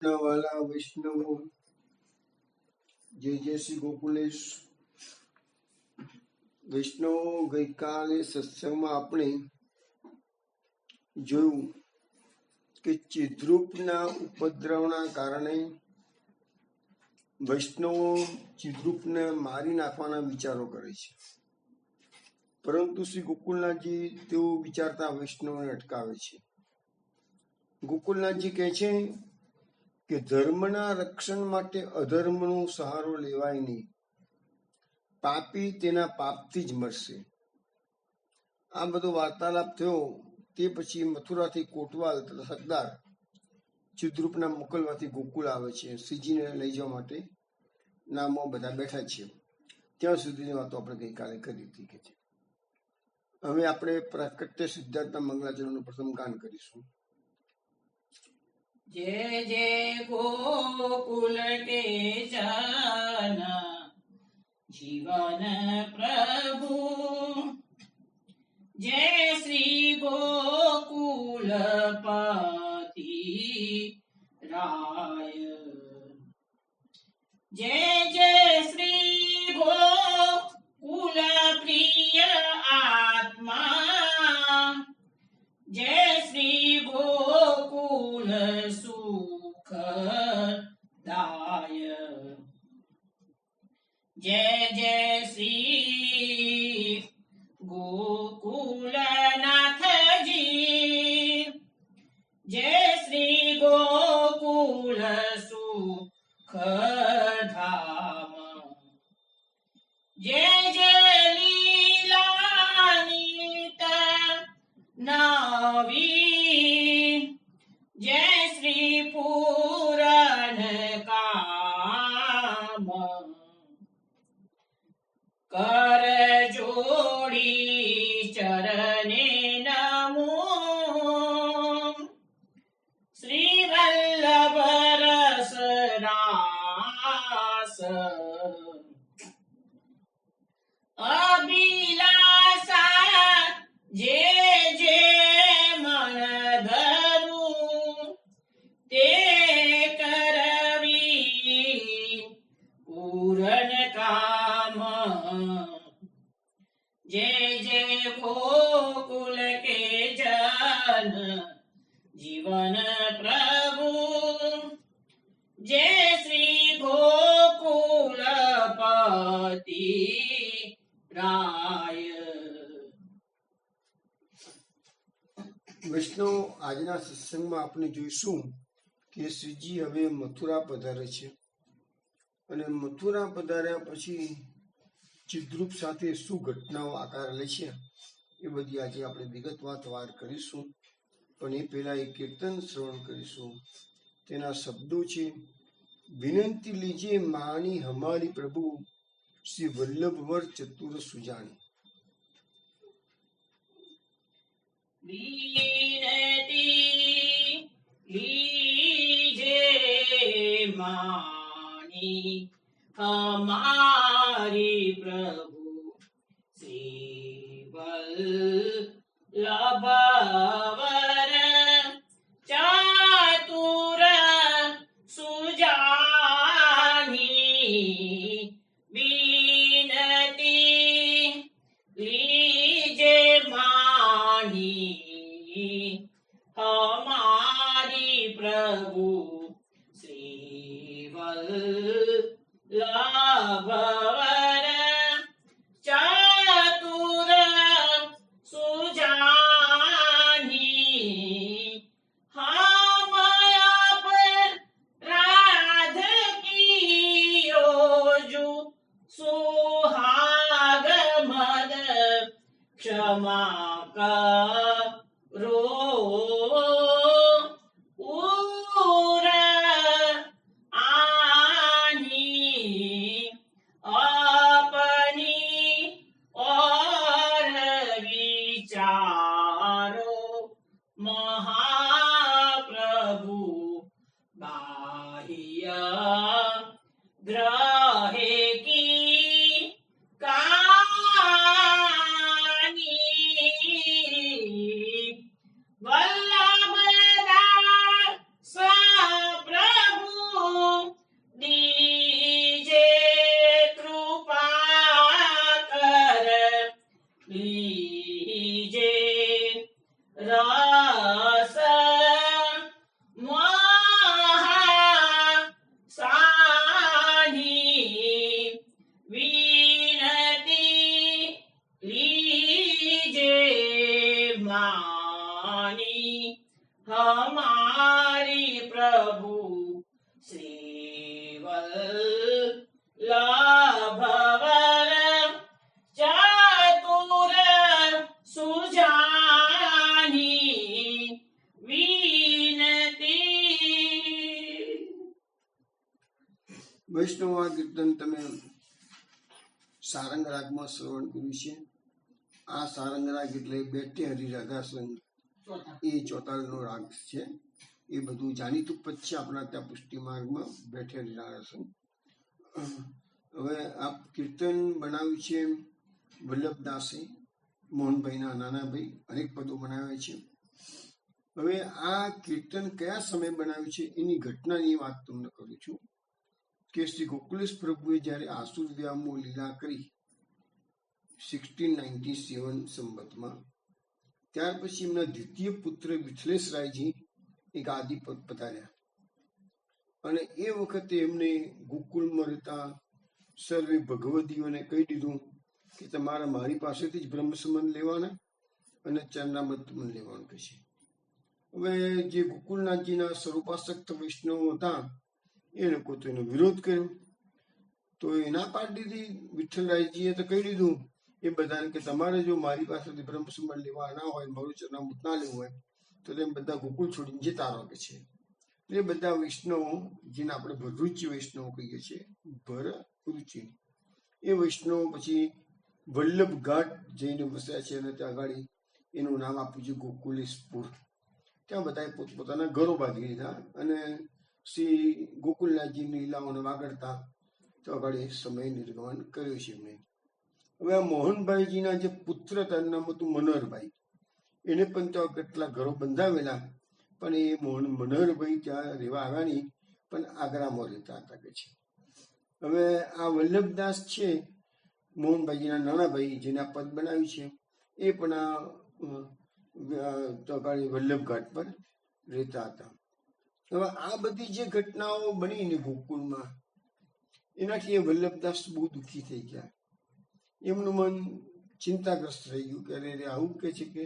વાલા વૈષ્ણવો, જય જય શ્રી ગોકુલેશ. વૈષ્ણવો, ગઈકાલે સત્સંગમાં આપણે જોયું કે ચિદ્રૂપના ઉપદ્રવના કારણે વૈષ્ણવો ચિદ્રૂપને મારી નાખવાના વિચારો કરે છે, પરંતુ શ્રી ગોકુલનાથજી તેઓ વિચારતા વૈષ્ણવને અટકાવે છે. ગોકુલનાથજી કહે છે કે ધર્મના રક્ષણ માટે અધર્મનો સહારો લેવાય નહીં, પાપી તેના પાપથી જ મરશે. આ બધો વાર્તાલાપ થયો તે પછી મથુરાથી કોટવાલ તથા સરદાર ચિદ્રૂપના મોકલવાથી ગોકુળ આવે છે. શ્રીજીને લઈ જવા માટે નામો બધા બેઠા છે. ત્યાં સુધીની વાતો આપણે ગઈકાલે કરી હતી. કે છે હવે આપણે પ્રાકટ્ય સિદ્ધાર્થના મંગલાચરણનું પ્રથમ ગાન કરીશું. जय जय गोकुल के जाना जीवन प्रभु, जय श्री गोकुलपति राय, जय जय श्री गोकुल प्रिय आत्मा, जय श्री गोकुल सुखदाय, जय जय श्री गोकुलनाथ जी, जय श्री गोकुल सुखधाम, जय जय लीलानित नवी, जय श्री पूरण काम, कर जोड़ी चरणे नमो, श्री वल्लभ रस रास, अभिलाषा जे जे मन धरू ते करवी पूरण काम, जय जय गोकुल के जन जीवन प्रभु, जय श्री गोकुलपति राय. વૈષ્ણવ, આજના સત્સંગમાં આપણે જોઈશું કે શ્રીજી હવે મથુરા પધારે છે અને મથુરા પધાર્યા પછી ચિદ્રૂપ સાથે શું ઘટનાઓ આકાર લે છે એ બધી આજે આપણે વિગતવાર કરીશું. પણ એ પહેલા એક કીર્તન શ્રવણ કરીશું. તેના શબ્દો છે: વિનંતી લીજે માની હમારી પ્રભુ, શ્રી વલ્લભવર ચતુર સુજાણી. विनती लीजे मानी हमारी प्रभु, श्री वल्लभवर चातुर सुजानी, विनती लीजे मानी हमारी प्रभु, श्री वल्लभवर चातुर सुजानी, हम अपराध कियो जो सुहाग मद क्षमा करो, उर आनी अपनी और विचारो, महाप्रभु बाह्य ग्रहे की कहानी, वल्लभदास प्रभु શ્રીવલ્લભવર ચાતુર સુજાની વિનતી. વૈષ્ણવ આ કીર્તન તમે સારંગ રાગમાં શ્રવણ કર્યું છે. આ સારંગ રાગ એટલે બેઠે હરિરાધાસન, એ ચોતાલનો રાગ છે. એ બધું જાણીતું પદ છે આપણા ત્યાં પુષ્ટિ માર્ગમાં, બેઠે હરિરાધાસન. હવે આ કીર્તન બનાવ્યું છે વલ્લભદાસે, મોહનભાઈના નાના ભાઈ. અનેક પદો બનાવ્યા છે. હવે આ કીર્તન કયા સમયે બનાવ્યું છે એની ઘટનાની વાત તમને કરું છું કે શ્રી ગોકુલેશ પ્રભુએ જ્યારે આસુર વ્યામો લીલા કરી 1697 સંવતમાં, ત્યાર પછી એમના દ્વિતીય પુત્ર વિઠ્ઠલેશરાયજી એક આદિ પર પધાર્યા. અને એ વખતે એમને ગોકુળમાં રહેતા સર્વે ભગવદીઓને કહી દીધું કે તમારે મારી પાસેથી જ બ્રહ્મ સંબંધ લેવાના અને ચરણામૃત પણ લેવાનું કહે છે. હવે જે ગોકુળનાથજીના સ્વરૂપાસક્ત વૈષ્ણવો હતા એ લોકો તો એનો વિરોધ કર્યો. તો એના પાડી દીધી વિઠ્ઠલરાયજીએ તો કહી દીધું એ બધાને કે તમારે જો મારી પાસેથી બ્રહ્મ સંબંધ લેવા ના હોય, મારું ચરણામૃત ના લેવું હોય તો તેમ બધા ગોકુળ છોડીને જતા રહો કે છે. એ બધા વૈષ્ણવો, જેને આપણે ભરરુચિ વૈષ્ણવો કહીએ છીએ, ભરરુચિ, એ વૈષ્ણવો પછી વલ્લભ ઘાટ જઈને વસ્યા છે. અને ત્યાં આગળ એનું નામ આપ્યું છે ગોકુલેશપુર. ત્યાં બધાએ પોતપોતાના ઘરો બાંધી લીધા અને શ્રી ગોકુલનાથજીની લીલાઓને વાગડતા તો આગળ સમય નિર્ગમન કર્યો છે એમણે. હવે આ મોહનભાઈજીના જે પુત્ર હતા એનું નામ હતું મનોહરભાઈ. એને પણ ત્યાં કેટલા ઘરો બંધાવેલા, પણ એ મનોહરભાઈ ત્યાં રહેવા આવ્યા નહીં, પણ આગ્રામાં રહેતા હતા કે છે. હવે આ વલ્લભદાસ છે મોહનભાઈજીના નાના ભાઈ, જેને આ પદ બનાવ્યું છે, એ પણ આ વલ્લભ ઘાટ પર રહેતા હતા. હવે આ બધી જે ઘટનાઓ બની ને ગોકુળમાં, એનાથી એ વલ્લભદાસ બહુ દુઃખી થઈ ગયા. એમનું મન ચિંતાગ્રસ્ત થઈ ગયું કે અરે આવું કે છે કે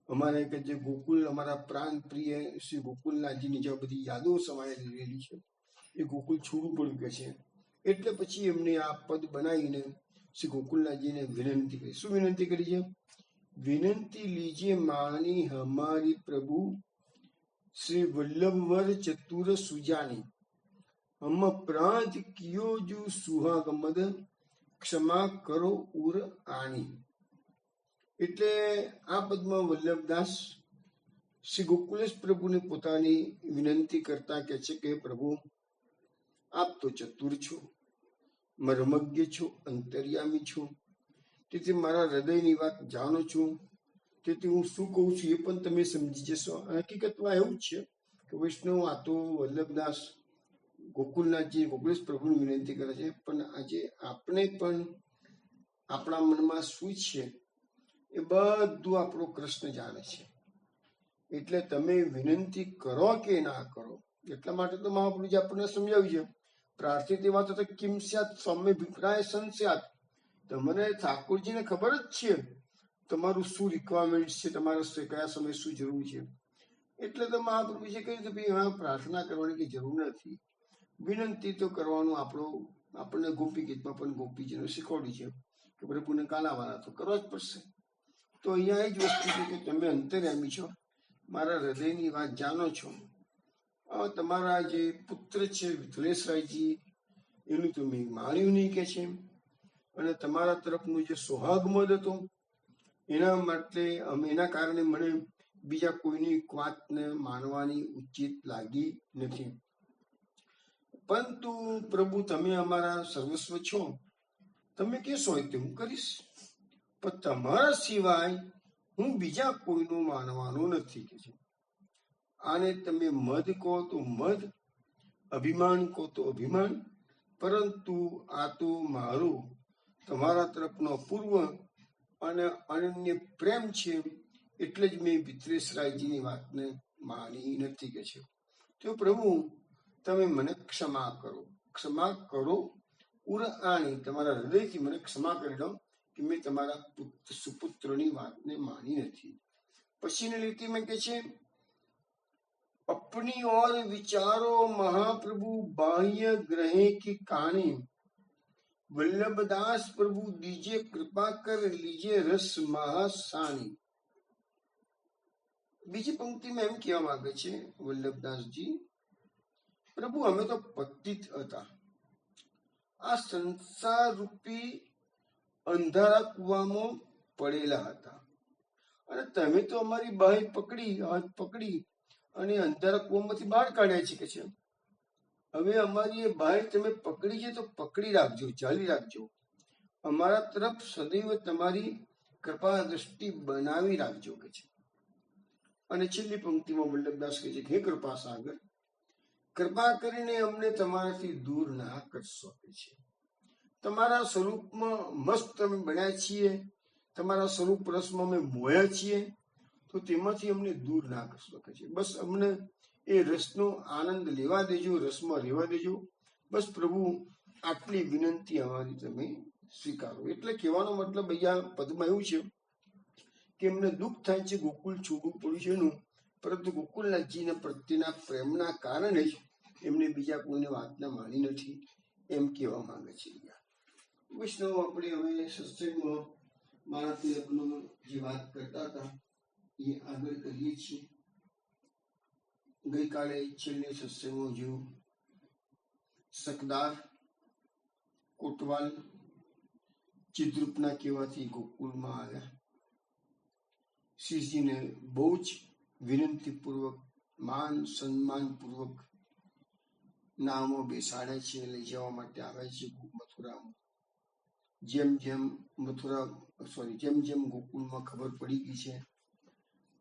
અમારે કે જે ગોકુળ, અમારા પ્રાણ પ્રિય શ્રી ગોકુલનાથજીની જે બધી યાદો સમાયેલી રહેલી છે એ ગોકુળ છોડવું પડ્યું કે છે. એટલે પછી એમને આ પદ બનાવીને શ્રી ગોકુલનાથજીને વિનંતી કરી. શું વિનંતી કરી છે? વિનંતી લીજે માની હમારી પ્રભુ શ્રી વલ્લભવર ચતુર સુજાની, હમ પ્રાંત કિયો જુ સુહાગમદ, ક્ષમા કરો ઉર આણી. એટલે આ પદમાં વલ્લભદાસ શ્રી ગોકુલેશ પ્રભુને પોતાની વિનંતી કરતા કહે છે કે પ્રભુ, આપ તો ચતુર છો, મર્મજ્ઞ છો, અંતર્યામી છો, તેથી મારા હૃદયની વાત જાણો છું, તેથી હું શું કહું છું એ પણ તમે સમજી જશો. હકીકતમાં એવું જ છે કે વૈષ્ણવ આ તો વલ્લભદાસ ગોકુલનાથજી ગોકુલેશ પ્રભુની વિનંતી કરે છે, પણ આજે આપણે પણ આપણા મનમાં શું છે એ બધું આપણો કૃષ્ણ જાણે છે. એટલે તમે વિનંતી કરો કે ના કરો, એટલા માટે તો મહાપ્રભુજી આપણને સમજાવ્યું છે, પ્રાર્થિત વાત તો કિમ સ્યાત સૌમ્ય અભિપ્રાય સંસ્યાત. તમને ઠાકોરજીને ખબર જ છે તમારું શું રિક્વાયરમેન્ટ છે, તમારે કયા સમય શું જરૂર છે. એટલે તો મહાપ્રભુજી કહ્યું કે ભાઈ હવે પ્રાર્થના કરવાની કઈ જરૂર નથી, વિનંતી તો કરવાનું આપણને ગોપી ગીતમાં પણ ગોપીજીને શીખવાડ્યું છે કે પ્રભુને કાલાવાલા તો કરવા જ પડશે. તો અહીંયા એ જ વસ્તુ છે કે તમે અંતર્યામી છો, મારા હૃદયની વાત જાણો છો. તમારા જે પુત્ર છે વિઠ્ઠલેશરાયજી, એનું તમે માણ્યું નહીં કે છે, અને તમારા તરફનું જે સોહાગમદ હતો એના માટે એના કારણે મને બીજા કોઈની વાતને માનવાની ઉચિત લાગી નથી. પરંતુ પ્રભુ તમે અમારા સર્વસ્વ છો, તમે કહેશો હોય તે હું કરીશ, પણ તમારા સિવાય હું બીજા કોઈનું માનવાનું નથી કે છે. આને તમે મદ કહો તો મદ, અભિમાન કહો તો અભિમાન, પરંતુ આ તો મારો તમારા તરફનો અપૂર્વ અને અનન્ય પ્રેમ છે, એટલે જ મેં વિઠ્ઠલેશરાયજીની વાતને માની નથી કે છે. તો પ્રભુ તમે મને ક્ષમા કરો ઉર આણી, તમારા હૃદયથી મને ક્ષમા કરી દો કે મેં તમારા સુપુત્રની વાતને માની નથી. પછીની લીટીમાં કે છે अपनी ओर विचारो महाप्रभु बाह्य ग्रहे की कहानी, वल्लभदास प्रभु दीजिए कृपा कर लीजिए रस महासानी। બીજી પંક્તિમાં એમ કહેવા માંગે છે વલ્લભદાસજી, પ્રભુ અમે તો પતિત હતા, આ સંસાર રૂપી અંધારા કુવામાં પડેલા હતા, અને તમે તો અમારી બાઈ પકડી, હાથ પકડી અને અંધારા કુવામાંથી બહાર કાઢ્યા છે કે છે. હવે અમારી એ બાઈ તમે પકડી છે તો પકડી રાખજો, ચાલી રાખજો, અમારા તરફ સદૈવ તમારી કૃપા દ્રષ્ટિ બનાવી રાખજો કે છે. અને છેલ્લી પંક્તિમાં વલ્લભદાસ કહે છે, હે કૃપા સાગર, કૃપા કરીને અમને તમારાથી દૂર ના કરશો કે છે. તમારા સ્વરૂપમાં મસ્ત અમે બન્યા છીએ, તમારા સ્વરૂપ રસમાં અમે મોયા છીએ, તો તેમાંથી અમને દૂર ના કરશો કે છે. બસ અમને એ રસનો આનંદ લેવા દેજો, રસમાં રહેવા દેજો. બસ પ્રભુ આટલી વિનંતી અમારી તમે સ્વીકારો. એટલે કહેવાનો મતલબ અહીંયા પદમાં એવું છે કે એમને દુઃખ થાય છે ગોકુળ છોડવું પડ્યું છે એનું, પરંતુ ગોકુળનાથજીને પ્રત્યેના પ્રેમના કારણે જ એમને બીજા કોઈને વાતના માની નથી, એમ કહેવા માંગે છે. વૈષ્ણવ આપણે હવે સત્સંગમાં મારા તિલકનો જે વાત કરતા હતા એ આગળ કરીએ છીએ. ગઈકાલે છેલ્લે સત્સંગમાં જેવું સકદાર કોટવાલ ચિદ્રુપના કહેવાથી ગોકુળમાં આવ્યા. શ્રીજીને બહુ જ વિનંતીપૂર્વક, માન સન્માન પૂર્વક નામો બેસાડે છે, લઈ જવા માટે આવે છે મથુરામાં. જેમ જેમ ગોકુળમાં ખબર પડી ગઈ છે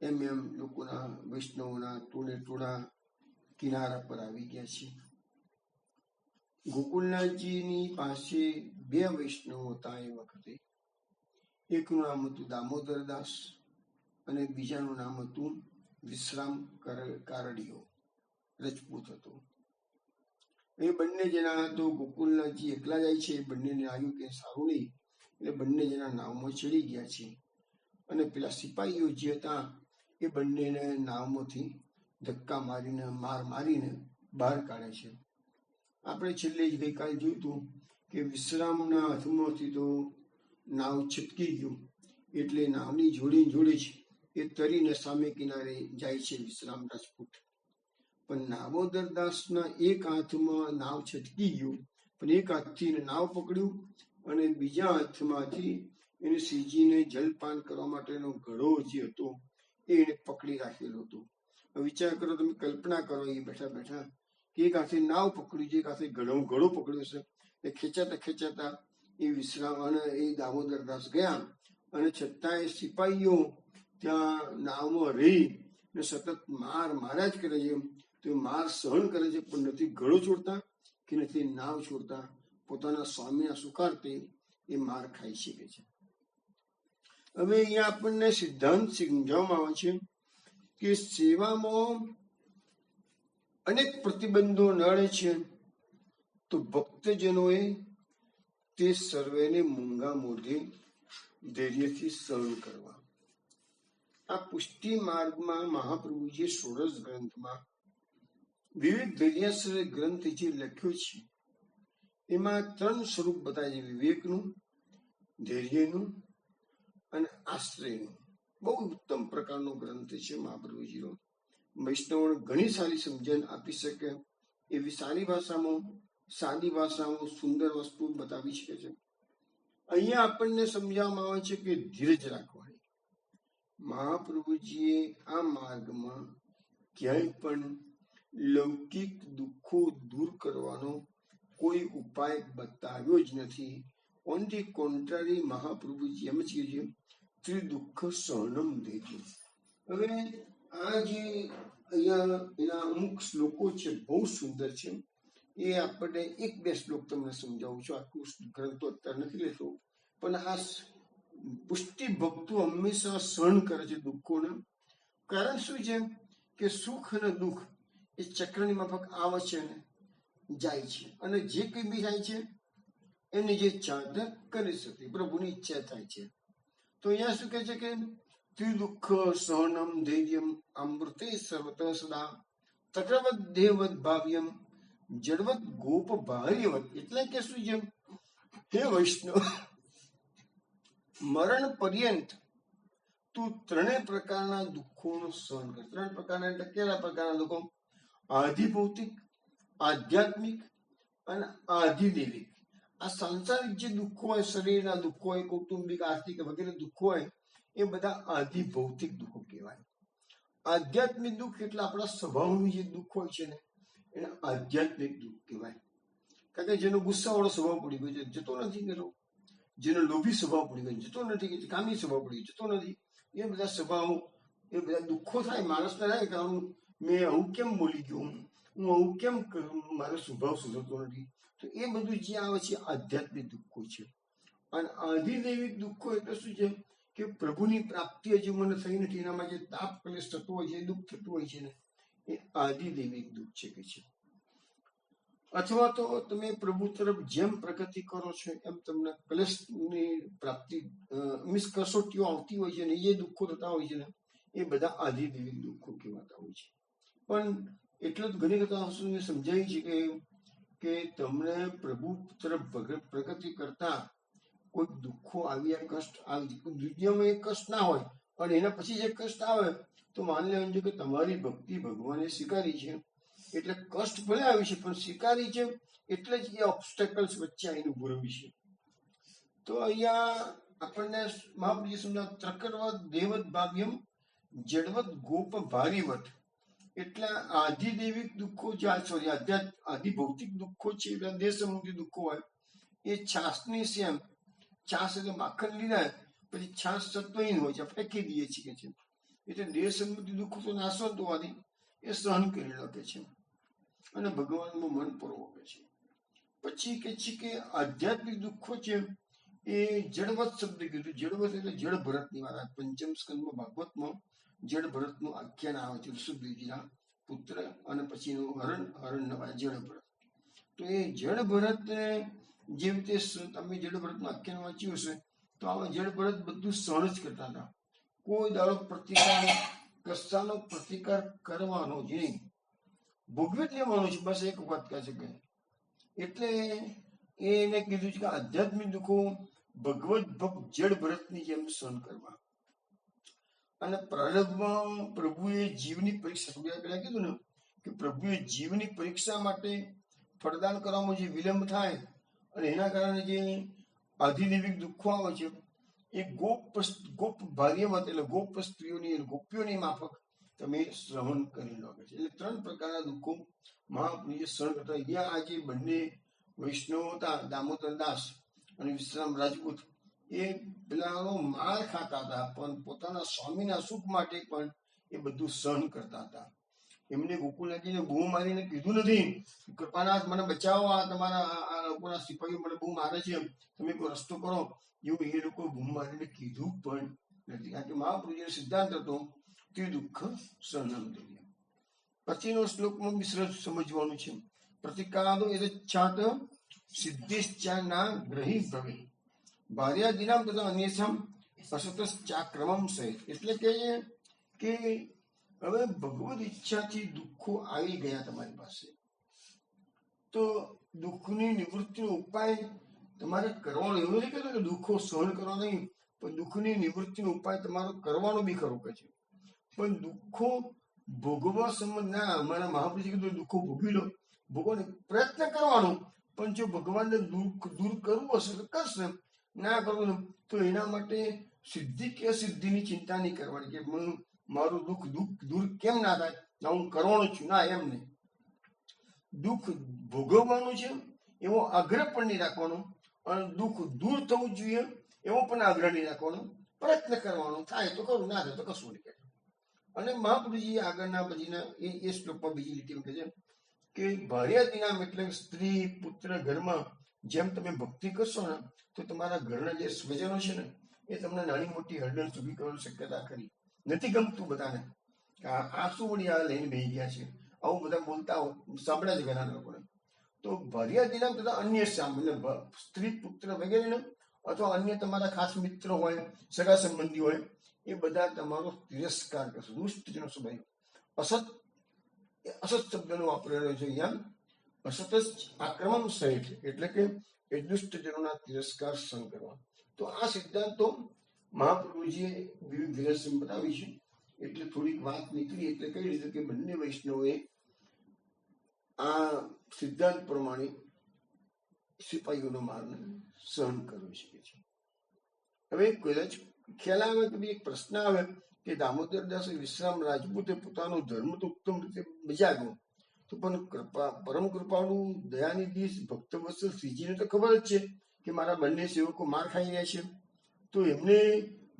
એમ એમ લોકોના વૈષ્ણવોના ટોળા કિનારા પર આવી ગયા છે. ગોકુળનાથજીની પાસે બે વૈષ્ણવો હતા એ વખતે. એકનું નામ હતું દામોદરદાસ અને બીજાનું નામ હતું વિશ્રામ કારડિયો, રજપૂત હતો. એ બંને જણા તો ગોકુળનાથજી એકલા જાય છે, એ બંનેને આવ્યું કે સારું નહીં, એટલે બંને જણા નાવમાં ચડી ગયા છે. અને પેલા સિપાહીઓ જે હતા એ બંનેને નાવમાંથી ધક્કા મારીને માર મારીને બહાર કાઢે છે. આપણે છેલ્લે જ ગઈકાલે જોયું હતું કે વિશ્રામના હાથમાંથી તો નાવ છટકી ગયું, એટલે નાવની જોડે જ એ તરીને સામે કિનારે જાય છે વિશ્રામ રાજપૂત. પણ દામોદરદાસના એક હાથમાં નાવ છટકી ગયું, પણ એક હાથથી નાવ પકડ્યું અને બીજા હાથમાંથી એને શ્રીજીને જલપાન કરવા માટેનો ઘડો જે હતો એને પકડી રાખેલો હતો. વિચાર કરો, તમે કલ્પના કરો એ બેઠા બેઠા કે એક હાથે નાવ પકડ્યું છે, એક હાથે ઘડો પકડ્યો છે. એ ખેંચાતા એ વિશ્રામ અને એ દામોદરદાસ ગયા, અને છતાં એ સિપાહીઓ ત્યાં નાવમાં રહી ને સતત માર્યા જ કરે છે. તો માર સહન કરે છે, પણ નથી ઘડો છોડતા કે નથી નાવ છોડતા. પોતાના સ્વામીના સુખાર્થે એ માર ખાઈ શકે છે. હવે અહીંયા આપણને સિદ્ધાંત સમજાવવામાં આવે છે કે સેવામાં અનેક પ્રતિબંધો નડે છે, તો ભક્તજનોએ તે સર્વેને મૂંગા મોઢે ધૈર્યથી સહન કરવા. આ પુષ્ટિ માર્ગમાં મહાપ્રભુજીએ 16 ગ્રંથમાં વિવિધ ધૈર્યાશ્રય ગ્રંથ જે લખ્યો છે એમાં 3 સ્વરૂપ બતાવે છે: વિવેકનું, ધૈર્યનું અને આશ્રયનું. બહુ ઉત્તમ પ્રકારનો ગ્રંથ છે મહાપ્રભુજીનો. વૈષ્ણવોને ઘણી સારી સમજણ આપી શકે એવી સાદી ભાષામાં સુંદર વસ્તુ બતાવી શકે છે. અહીંયા આપણને સમજાવવામાં આવે છે કે ધીરજ રાખવાની. મહાપ્રભુજીએ આ માર્ગમાં ક્યાંય પણ લૌકિક દુઃખો દૂર કરવાનો કોઈ ઉપાય બતાવ્યો જ નથી. ઓન ધી કોન્ટ્રારી, મહાપ્રભુજી એમ કહે છે ત્રિદુઃખ સહનમ ધૈર્ય. હવે આ જે અહીંયા એના અમુક શ્લોકો છે બહુ સુંદર છે. એ આપણે 1-2 શ્લોક તમને સમજાવું છું. આખું ગ્રંથ અત્યારે નથી લેતો, પણ આ પુષ્ટિ ભક્તો હંમેશા સહન કરે છે દુઃખોને. કારણ શું છે કે સુખ અને દુઃખ એ ચક્રની માફક આવે છે ને જાય છે, અને જે કંઈ બી થાય છે એની જે ઈચ્છા કરી શકે, પ્રભુની ઈચ્છા થાય છે. તો અહીંયા શું કહે છે કે ત્રિદુઃખ સહનમ ધૈર્યમ અમૃતે સર્વત સદા તટવત દેવવત ભાવ્યમ જડવત ગોપ ભાર્યવત. એટલે કે શું છે? હે વૈષ્ણવ, મરણ પર્યંત તું ત્રણેય પ્રકારના દુઃખોનું સહન કર. ત્રણ પ્રકારના એટલે કેવા પ્રકારના દુઃખો? આધિભૌતિક, આધ્યાત્મિક અને આધિદૈવિક. આ સાંસારિક જે દુઃખો હોય, શરીરના દુઃખો હોય, કૌટુંબિક, આર્થિક વગેરે દુઃખો હોય, એ બધા આધિભૌતિક દુઃખો કહેવાય. આધ્યાત્મિક દુઃખ એટલે આપણા સ્વભાવનું જે દુઃખ હોય છે ને, એને આધ્યાત્મિક દુઃખ કહેવાય. કારણ કે જેનો ગુસ્સાવાળો સ્વભાવ પડી ગયો છે, જતો નથી ગયો. જેનો લોભી સ્વભાવ પડી ગયો જતો નથી, કે કામી સ્વભાવ પડી ગયો જતો નથી. એ બધા સ્વભાવ, એ બધા દુઃખો થાય માણસને થાય કે મેં આવું કેમ બોલી ગયો, હું આવું કેમ કરું, મારો સ્વભાવ સુધરતો નથી. તો એ બધું જે આવે છે આધ્યાત્મિક દુઃખો છે. અને આધિદૈવિક દુઃખો એટલે શું છે? કે પ્રભુની પ્રાપ્તિ હજુ મને થઈ નથી, એનામાં જે તાપ કલેશ થતો હોય છે, દુઃખ થતું હોય છે ને, એ આધિદૈવિક દુઃખ છે કે છે. અથવા તો તમે પ્રભુ તરફ જેમ પ્રગતિ કરો છો એમ તમને કલેશની પ્રાપ્તિ, મીન્સ કસોટીઓ આવતી હોય છે ને, એ દુઃખો થતા હોય છે ને, એ બધા આધિદૈવિક દુઃખો કહેવાતા હોય છે. પણ એટલું જ ઘણી વખત સમજાય છે કે તમને પ્રભુ તરફ પ્રગતિ કરતા કોઈ દુઃખો આવ્યા, કષ્ટ આવી, દુનિયામાં એ કષ્ટ ના હોય, અને એના પછી જે કષ્ટ આવે તો માની લેવાનું છે કે તમારી ભક્તિ ભગવાને સ્વીકારી છે, એટલે કષ્ટ ભલે આવી છે પણ સ્વીકારી છે, એટલે જ એ ઓબ્સ્ટેકલ્સ વચ્ચે આવીને ઉભું રહ્યું છે. તો અહીંયા આપણને મહાપ્રભુજી સમજાવ, ત્રકરવત દેવત ભાવ્યમ જડવત ગોપ ભારીવત. એટલે આધિદૈવિક દુઃખો, સોરી આધિભૌતિક દુઃખો છે, દેહ સંબંધી દુઃખો હોય, એ છાસની સેમ. છાસ એટલે માખણ લીધા પછી છાસ સત્વહીન હોય છે, ફેંકી દઈએ છીએ કે છે. એટલે દેહ સંબંધી દુઃખો તો નાશવંત હોવાથી એ સહન કરી શકે છે અને ભગવાનનું મન પરોવે છે. પછી કે છે કે આધ્યાત્મિક દુઃખો છે એ જડવત શબ્દ કીધું. જડવત એટલે જળ ભરતની વાત. પંચમ સ્કંદમાં ભાગવતમાં જળ ભરતનું આખ્યાન આવે છે, ઋષભદેવજીના પુત્ર, અને પછીનું હરણ જળ ભરત. તો એ જળ ભરત જે રીતે તમે જળ ભરતનું આખ્યાન વાંચ્યું હશે, તો આવા જળ ભરત બધું સહન જ કરતા હતા. કોઈ દાડો પ્રતિકાર, કશાનો પ્રતિકાર કરવાનો જ નહીં, ભોગવી જ લેવાનો છે, બસ એક વાત કહે છે કે. એટલે એને કીધું છે કે આધ્યાત્મિક દુઃખો ભગવત ભક્ત જળ ભરતની જેમ સહન કરવા. અને પ્રારંભમાં પ્રભુએ જીવની પરીક્ષા, પેલા કીધું ને કે પ્રભુએ જીવની પરીક્ષા માટે ફળદાન કરવામાં જે વિલંબ થાય અને એના કારણે જે આધિદૈવિક દુઃખો આવે છે, એ ગોપ ભાર્યવત એટલે ગોપ સ્ત્રીઓની, ગોપીઓની માફક તમે સહન કરી લો છે. એટલે ત્રણ પ્રકારના દુઃખો મહાપ્રભુએ સહન કરતા. અહીંયા આજે બંને વૈષ્ણવ હતા, દામોદર દાસ અને વિશ્રામ રાજપૂત, એ પેલાનો માર ખાતા હતા, પણ પોતાના સ્વામીના સુખ માટે પણ એ બધું સહન કરતા હતા. એમને ગોકુલજીને બૂમ મારીને કીધું નથી, કૃપાનાથ મને બચાવો, આ તમારા આ લોકોના સિપાહીઓ મને બૂમ મારે છે, તમે કોઈ રસ્તો કરો, એવું એ લોકો બૂમ મારીને કીધું પણ નથી. કારણ કે મહાપ્રભુજીનો સિદ્ધાંત હતો તે દુઃખ સહનમ દુર્ય. પછીનો શ્લોકમાં મિશ્ર સમજવાનું છે. પ્રતિકાદો યચ્છાત સિદ્ધિશ્ચાના ગ્રહી ભવે ભાર્યાદિનામ તથા અન્યસમ અસતશ્ચાક્રમમ સહિત. એટલે કે હવે ભગવદ ઈચ્છાથી દુઃખો આવી ગયા તમારી પાસે, તો દુઃખની નિવૃત્તિનો ઉપાય તમારે કરવાનો. એવું નથી કહેતો કે દુઃખો સહન કરવા નહીં, પણ દુઃખની નિવૃત્તિનો ઉપાય તમારો કરવાનો બી ખરો કે છે. પણ દુઃખો ભોગવવા સંબંધ ના, અમારા મહાપ્રભુજી કીધું દુઃખો ભોગવી લો, ભોગવવાનો પ્રયત્ન કરવાનો, પણ જો ભગવાનને દુઃખ દૂર કરવું હશે તો કરશે, ના કરવું તો એના માટે સિદ્ધિ કે અસિદ્ધિની ચિંતા નહીં કરવાની કે મારું દુઃખ દૂર કેમ ના થાય, હું કરવાનો છું, ના એમ નહીં. દુઃખ ભોગવવાનું છે એવો આગ્રહ પણ નહીં રાખવાનો, અને દુઃખ દૂર થવું જોઈએ એવો પણ આગ્રહ નહીં રાખવાનો, પ્રયત્ન કરવાનો, થાય તો કરું, ના થાય તો કશું નહીં. અને મહાપ્રભુજી આગળના પછીના એ શ્લોકમાં બીજી લીટી કહે છે કે ભાર્યાદિનામ એટલે સ્ત્રી પુત્ર ઘરમાં જેમ તમે ભક્તિ કરશો ને, તો તમારા ઘરના જે સ્વજનો છે ને, એ તમને નાની મોટી હરડલ ચૂકી કરવાની શક્યતા ખરી. નથી ગમતું બધાને કે આ શું વળી આ લઈને બેસી ગયા છે, આવું બધા બોલતા સાંભળ્યા છે ઘણા લોકોને. તો ભાર્યાદિનામ તથા અન્ય સામ એટલે સ્ત્રી પુત્ર વગેરે, અથવા અન્ય તમારા ખાસ મિત્ર હોય, સગા સંબંધી હોય, એ બધા તમારો તિરસ્કાર કરશે, દુષ્ટજનો સ્વભાવ. અસત એ અસત શબ્દનો વાપરેલો છે અહીંયા. અસત આક્રમણ સહિત, એટલે કે એ દુષ્ટજનોના તિરસ્કાર સહન કરવા. તો આ સિદ્ધાંતો મહાપ્રભુજીએ વિવિધ વિરસમ બનાવી છે. એટલે થોડીક વાત નીકળી એટલે કહી દીધું કે બંને વૈષ્ણવોએ આ સિદ્ધાંત પ્રમાણે સિપાહીઓનો મારને સહન કરવી શકે છે. હવે કદાચ ખ્યાલ આવે કે એક પ્રશ્ન આવે કે દામોદરદાસ વિશ્રામ રાજપૂતે પોતાનો ધર્મ તો ઉત્તમ રીતે બજાવ્યો, તો પણ પરમ કૃપાળુ દયાનિધિ ભક્તવત્સલ શ્રીજીને તો ખબર જ છે કે મારા બંને સેવકો માર ખાઈ રહ્યા છે, તો એમને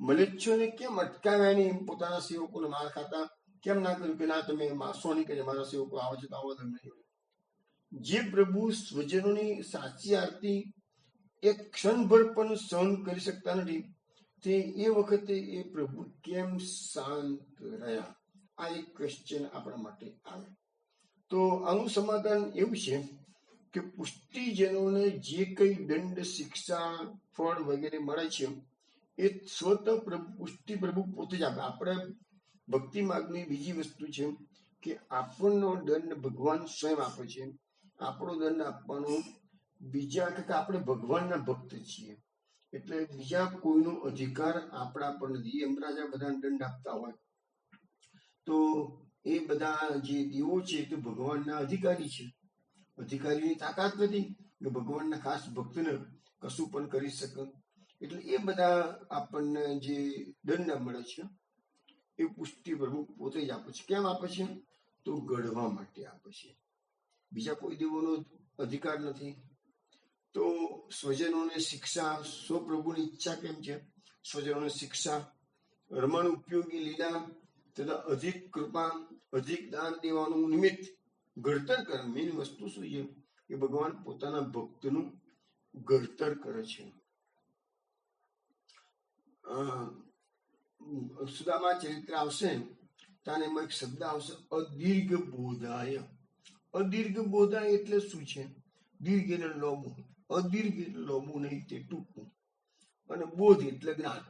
મલેચ્છોને કેમ અટકાવ્યા નહીં? પોતાના સેવકોને માર ખાતા કેમ ના કર્યું કે ના તમે મારશો નહીં, કે મારા સેવકો આવે છે તો આવો તમને. જે પ્રભુ સ્વજનોની સાચી આરતી એક ક્ષણભર પણ સહન કરી શકતા નથી, તે એ વખતે એ પ્રભુ કેમ શાંત રહ્યા? આ એક ક્વેશ્ચન આપણા માટે આવે. તો આનું સમાધાન એવું છે કે પુષ્ટિજનોને જે કઈ દંડ, શિક્ષા, ફળ વગેરે મળે છે એ સ્વતઃ પુષ્ટિ પ્રભુ પોતે જ આપે. આપણે ભક્તિ માર્ગની બીજી વસ્તુ છે કે આપણનો દંડ ભગવાન સ્વયં આપે છે. આપણો દંડ આપવાનો બીજા કે આપણે ભગવાનના ભક્ત છીએ એટલે બીજા કોઈનો અધિકાર આપણા પર નથી. યમરાજા બધા દંડ આપતા હોય તો એ બધા જે દેવો છે તે ભગવાનના અધિકારી છે. અધિકારીની તાકાત નથી કે ભગવાનના ખાસ ભક્તને કશું પણ કરી શકે. એટલે એ બધા આપણને જે દંડ મળે છે એ પુષ્ટિ પ્રભુ પોતે જ આપે છે. કેમ આપે છે? તો ઘડવા માટે આપે છે. બીજા કોઈ દેવોનો અધિકાર નથી. તો સ્વજનોને શિક્ષા, સ્વપ્રભુની ઈચ્છા કેમ છે? સ્વજનોને શિક્ષા, રમણ ઉપયોગી લીલા તથા અધિક કૃપા, અધિક દાન દેવાનું નિમિત્ત ઘડતર કરે. મેઇન વસ્તુ શું છે કે ભગવાન પોતાના ભક્તનું ઘડતર કરે છે. સુદામા ચરિત્ર આવશે ત્યાં એમાં એક શબ્દ આવશે અદીર્ઘ બોધાય. અદીર્ઘ બોધાય એટલે શું છે? દીર્ઘ એટલે લાંબુ, અદીર્ઘ એટલે લાંબુ નહીં તે ટૂંકું, અને બોધ એટલે જ્ઞાન.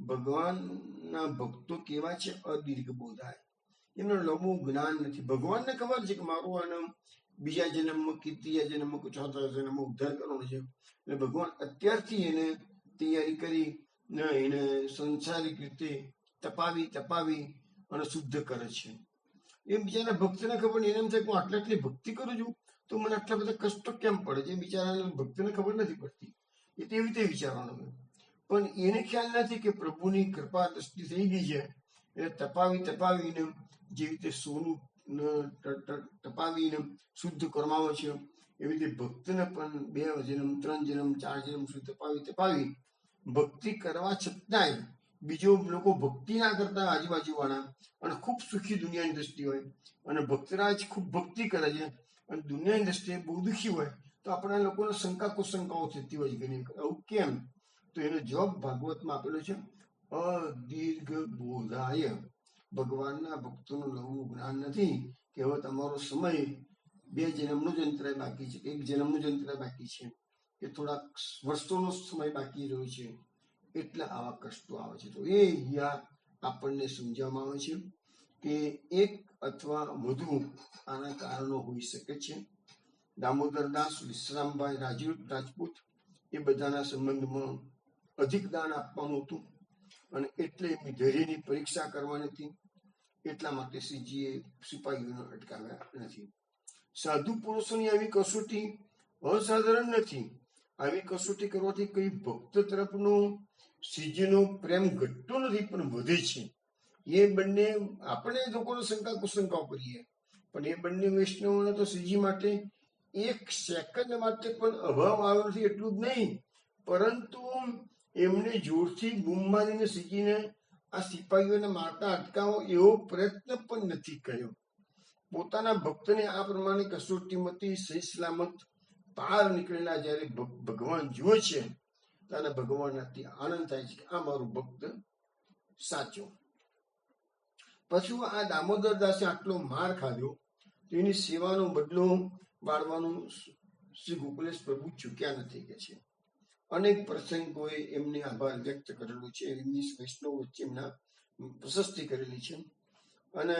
ભગવાનના ભક્તો કેવા છે? અદીર્ઘ બોધાય. એમને લાંબુ જ્ઞાન નથી. ભગવાનને ખબર છે કે મારું આને બીજા જન્મમાં કે ત્રીજા જન્મમાં કે ચોથા જન્મમાં ઉદ્ધાર કરવાનો છે, એટલે ભગવાન અત્યારથી એને તૈયારી કરી એને સંસારિક રીતે તપાવી અને શુદ્ધ કરે છે. એ બિચારા ભક્તને ખબર નહીં. એને એમ થાય કે હું આટલી ભક્તિ કરું છું તો મને આટલા બધા કષ્ટો કેમ પડે છે? એ બિચારા ભક્તને ખબર નથી પડતી. એ તેવી રીતે વિચારવાનું. પણ એને ખ્યાલ નથી કે પ્રભુની કૃપા દ્રષ્ટિ થઈ ગઈ છે. એટલે તપાવીને જે રીતે સોનું તપાવીને શુદ્ધ કરવામાં આવે છે એવી રીતે ભક્તને પણ 2 જન્મ 3 જન્મ 4 જન્મ સુધી તપાવી ભક્તિ કરવા છતાંય બીજો લોકો ભક્તિ ના કરતા આજુબાજુ વાળા અને ખૂબ સુખી દુનિયાની દ્રષ્ટિ હોય, અને ભક્તરાજ ખૂબ ભક્તિ કરે છે અને દુનિયાની દ્રષ્ટિએ બહુ દુઃખી હોય, તો આપણા લોકોને કુશંકાઓ થતી હોય છે. આવું કેમ? તો એનો જવાબ ભાગવતમાં આપેલો છે અદીર્ઘ બોધાય. ભગવાનના ભક્તોનું નવું જ્ઞાન નથી કે હવે તમારો સમય 2 જન્મનો જ અંતરાય બાકી છે, 1 જન્મનો જ અંતરાય બાકી છે, કે થોડાક વર્ષોનો સમય બાકી રહ્યો છે, એટલે આવા કષ્ટો આવે છે. તો એ આપણને સમજાવવામાં આવે છે કે એક અથવા વધુ આના કારણો હોઈ શકે છે. દામોદરદાસ, વિશ્રામભાઈ રાજપૂત એ બધાના સંબંધમાં અધિક દાન આપવાનું હતું અને એટલે એમની ધૈર્યની પરીક્ષા કરવાની હતી. એટલા માટે શ્રીજીએ સિપાહીઓને અટકાવ્યા નથી. સાધુ પુરુષોની આવી કસોટી અસાધારણ નથી. આવી કસોટી કરવાથી કઈ ભક્ત તરફનો શ્રીજીનો પ્રેમ ઘટતો નથી પણ વધે છે. એ બંને આપણે લોકોને કુશંકાઓ કરીએ પણ એ બંને વૈષ્ણવોને તો શ્રીજી માટે 1 સેકન્ડ માટે પણ અભાવ આવ્યો નથી. એટલું જ નહીં, પરંતુ એમને જોરથી બૂમ મારીને શ્રીજીને આ સિપાહીઓને મારતા અટકાવો એવો પ્રયત્ન પણ નથી કર્યો. પોતાના ભક્તને આ પ્રમાણે કસોટીમાંથી સહી સલામત પાર નીકળેલા જયારે ભગવાન જુએ છે ત્યારે ભગવાનથી આનંદ થાય છે કે આ મારું ભક્ત સાચો. પછી આ દામોદરદાસે આટલો માર ખાધો તો એની સેવાનો બદલો વાળવાનું શ્રી ગોકુલેશ પ્રભુ ચૂક્યા નથી કે છે. અનેક પ્રસંગોએ એમને આભાર વ્યક્ત કરેલો છે. એમની વૈષ્ણવ વચ્ચે એમના પ્રશસ્તિ કરેલી છે. અને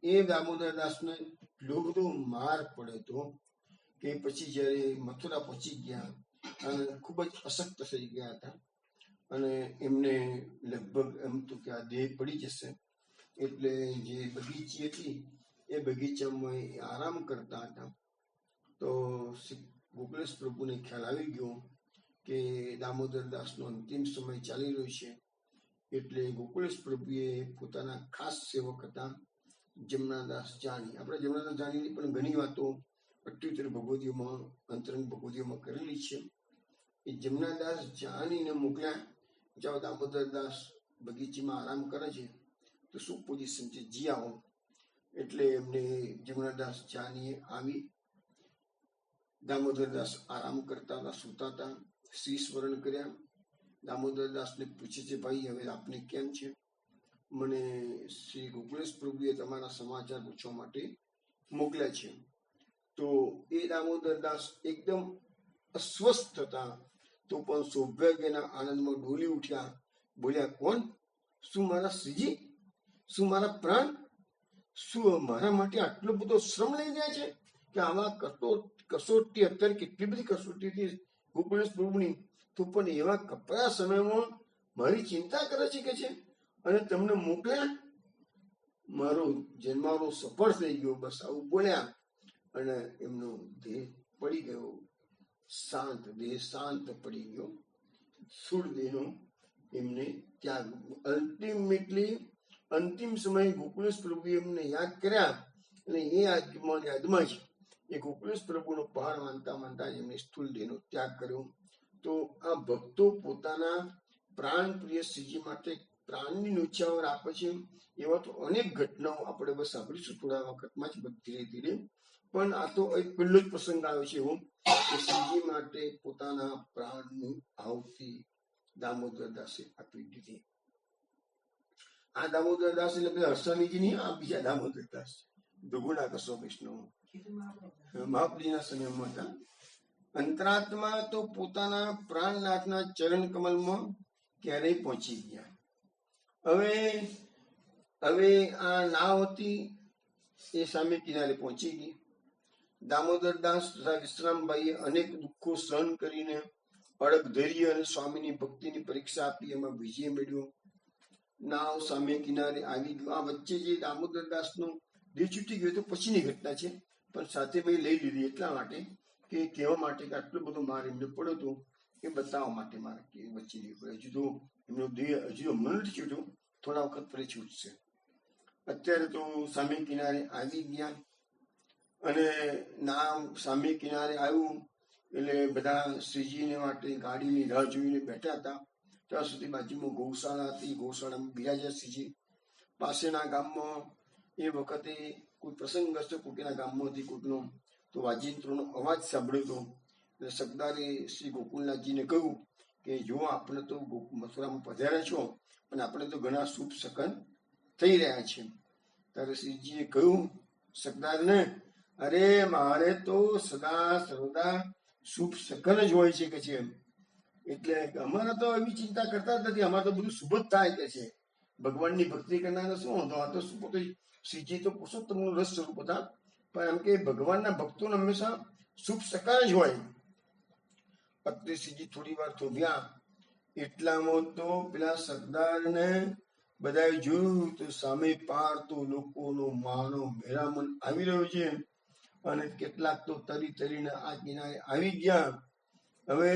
એ દામોદરદાસને એટલો બધો માર પડ્યો હતો કે પછી જયારે મથુરા પહોંચી ગયા અને ખૂબ જ અશક્ત થઈ ગયા હતા અને એમને લગભગ એમ તો કે આ દેહ પડી જશે એટલે જે બગીચી હતી એ બગીચામાં આરામ કરતા હતા. તો ગોકુલેશ પ્રભુને ખ્યાલ આવી ગયો કે દામોદરદાસનો અંતિમ સમય ચાલી રહ્યો છે. એટલે ગોકુલેશ પ્રભુએ પોતાના ખાસ સેવક હતા જમનાદાસ જાની. આપણે જમનાદાસ જાનીની પણ ઘણી વાતો અઠ્યોતેર ભગવદીઓમાં અંતરંગ ભગવદીઓમાં કરેલી છે. એ જમનાદાસ જાનીને મોકલ્યા, જાઓ દામોદરદાસ બગીચીમાં આરામ કરે છે તો શું પોઝિશન છે, જી આવો. એટલે એમને જમનાદાસ જાનીએ આવી. દામોદરદાસ આરામ કરતા હતા, સૂતા હતા, શીશ વરણ કર્યા. દામોદરદાસને પૂછે છે, ભાઈ હવે આપને કેમ છે? મને શ્રી ગોકુલેશ પ્રભુએ તમારા સમાચાર પૂછવા માટે મોકલ્યા છે. તો એ દામોદરદાસ એકદમ અસ્વસ્થ હતા, તો પણ સૌભાગ્યના આનંદમાં ડોલી ઉઠ્યા. બોલ્યા, કોણ? શું મારા શ્રીજી? શું મારા પ્રાણ? શું મારા માટે આટલો બધો શ્રમ લઈ ગયા છે કે આમાં કસોટી, અત્યારે કેટલી બધી કસોટી હતી ગોકુલેશ પ્રભુની, તો પણ એવા કપરા સમયમાં મારી ચિંતા કરે છે કે છે અને તમને મોકલ્યા. મારો જન્મારો સફળ થઈ ગયો. બસ આવું બોલ્યા અને એમનો દેહ પડી ગયો, શાંત દેહ શાંત પડી ગયો. સ્થૂળ દેહનો એમને ત્યાગ. અલ્ટિમેટલી અંતિમ સમયે ગોકુલેશ પ્રભુએ એમને યાદ કર્યા અને એ યાદમાં જ એ ગોકુલેશ પ્રભુનો પહાડ માનતા માનતા એમને સ્થૂળ દેહનો ત્યાગ કર્યો. તો આ ભક્તો પોતાના પ્રાણ પ્રિય શ્રીજી માટે પ્રાણની ન્યોછાવર આપે છે. એવા તો અનેક ઘટનાઓ આપણે બસ સાંભળીશું થોડા વખતમાં જ ધીરે ધીરે. પણ આ તો એક પહેલો જ પ્રસંગ આવ્યો છે એવો કે શ્રીજી માટે પોતાના પ્રાણની આહુતિ દામોદરદાસે આપી દીધી. આ દામોદરદાસ એટલે પેલા હર્ષાણીજી નહીં, આ બીજા દામોદરદાસ ભૃગુના કસો વિષ્ણુ મહાપ્રીના સમયમાં હતા. અંતરાત્મા તો પોતાના પ્રાણનાથના ચરણ કમલમાં ક્યારેય પહોંચી ગયા. હવે આ નાવ હતી એ સામે કિનારે પહોંચી ગઈ. દામોદરદાસ તથા વિશ્રામભાઈએ અનેક દુઃખો સહન કરીને અડગ ધૈર્ય અને સ્વામીની ભક્તિની પરીક્ષા આપી, એમાં વિજય મેળવ્યો. નાવ સામે કિનારે આવી ગયો. આ વચ્ચે જે દામોદરદાસનો દેહ છૂટી ગયો તો પછીની ઘટના છે, પણ સાથે મેં લઈ લીધી એટલા માટે કે કહેવા માટે કે આટલો બધો માર એમને પડ્યો હતો એ બતાવવા માટે મારે કે વચ્ચે નીકળ્યો. હજુ તો એમનો દેહ હજુ હમણાં નથી છૂટ્યો, થોડા વખત પછી છૂટશે. અત્યારે તો સામે કિનારે આવી ગયા અને નામ સામે કિનારે આવ્યું એટલે બધા શ્રીજીને માટે ગાડીની રાહ જોઈને બેઠા હતા. ત્યાં સુધી બાજુમાં ગૌશાળા હતી, ગૌશાળામાં બિરાજ્યા શ્રીજી. પાસેના ગામમાં એ વખતે કોઈ પ્રસંગ હશે કોઈના ગામમાંથી કોઈનો, તો વાજિંત્રોનો અવાજ સાંભળ્યો હતો. એટલે સરદારે શ્રી ગોકુલનાથજીને કહ્યું કે જો આપણે તો મથુરામાં પધાર્યા છો પણ આપણે તો ઘણા શુભ સકન થઈ રહ્યા છે. ત્યારે શ્રીજીએ કહ્યું સરદારને, અરે મારે તો સદા સર્વદા શુભ સકન જ હોય છે કે છે. એટલે અમારા તો એવી ચિંતા કરતા જ નથી, અમારે તો બધું શુભ જ થાય કે છે. ભગવાનની ભક્તિ કરનાર શું હતો? આ તો શું પોતે શ્રીજી તો પુરુષોત્તમનું રસ સ્વરૂપ હતા, પણ એમ કે ભગવાનના ભક્તોને હંમેશા શુભ સકાર જ હોય. અત્રે શ્રીજી થોડી વાર થોભ્યા એટલામાં તો પેલા સરદારને બધાએ જોયું તો સામે પાર તો લોકોનો માનો મેળામણ આવી રહ્યો છે અને કેટલાક તો તરી તરીને આ કિનારે આવી ગયા. હવે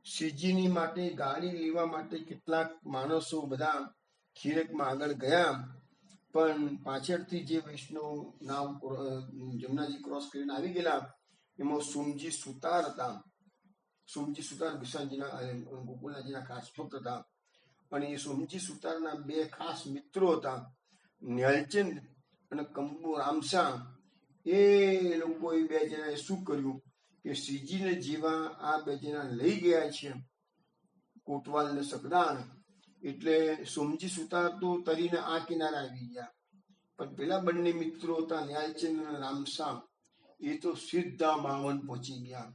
શ્રીજીની માટે ગાડી લેવા માટે કેટલાક માણસો બધા ખીરકમાં આગળ ગયા, પણ પાછળથી જે વૈષ્ણવ નામ જમનાજી ક્રોસ કરીને આવી ગયેલા એમાં સોમજી સુતાર હતા. સોમજી સુતાર વિશાલજીના ગોકુલનાથજીના ખાસ ભક્ત હતા અને એ સોમજી સુતારના બે ખાસ મિત્રો હતા, ન્યાલચંદ અને કંબુ રામસા. એ લોકોએ બે જણાએ શું કર્યું કે શ્રીજીને જેવા આ બે જણા લઈ ગયા છે કોટવાલ ને સગદાન, એટલે સોમજી સુતાર તો તરીને આ કિનારે આવી ગયા, પણ પેલા બંને મિત્રો હતા ન્યાલચંદ અને રામસા, એ તો સીધા માવન પહોંચી ગયા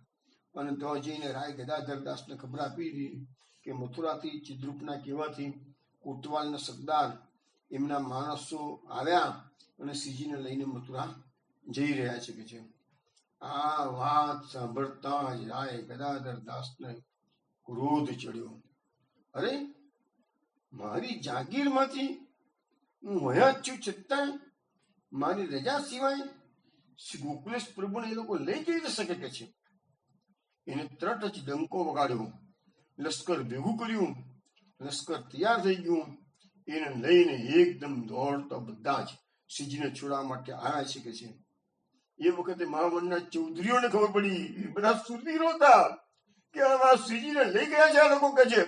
અને તો જઈને રાય ગદાધર દાસને ખબર આપી દીધી કે મથુરાથી ચિદ્રુપના કહેવાથી કોટવાલ ને સગદાર એમના માણસો આવ્યા અને શ્રીજીને લઈને મથુરા જઈ રહ્યા છે કે છે. આ વાત સાંભળતા જ રાય ગદાધર દાસને ક્રોધ ચડ્યો. અરે, મારી જાગીરમાંથી હું વયા જ છું, છતાં મારી રજા સિવાય શ્રી ગોકુલેશ પ્રભુને એ લોકો લઈ જઈ શકે કે છે. એને તરત જ ડંકો વગાડ્યો, લશ્કર ભેગું કર્યું, લશ્કર તૈયાર થઈ ગયું. એને લઈને એકદમ દોડતા બધા જ શ્રીજીને છોડવા માટે આવ્યા છે કે છે. એ વખતે મહાવનના ચૌધરીઓને ખબર પડી, એ બધા સુરવીરો હતા કે આમાં શ્રીજીને લઈ ગયા છે આ લોકો કે છે.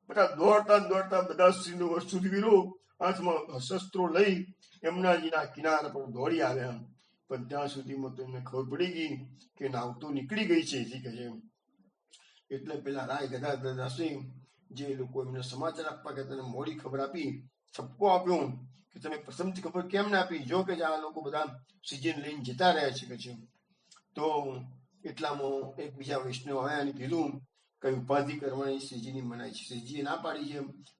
બધા દોડતા દોડતા બધા સુરવીરો હાથમાં શસ્ત્રો લઈ યમુનાજીના કિનારા પર દોડી આવ્યા. પણ ત્યાં સુધીમાં તો એમને ખબર પડી ગઈ કે નાવ તો નીકળી ગઈ છે કે છે. એટલે પેલા રાય ગદાધર દાસે જે લોકો એમને સમાચાર આપવા કે તેને મોડી ખબર આપી, ઠપકો આપ્યો કે તમે પ્રથમથી ખબર કેમ ના આપી, જો કે આ લોકો બધા શ્રીજીને લઈને જતા રહ્યા છે કે છે. તો એટલામાં એક બીજા વૈષ્ણવ આવ્યા અને કીધું કઈ ઉપાધિ કરવાની શ્રીજીની મનાઈ છે. શ્રીજીએ ના પાડી છે,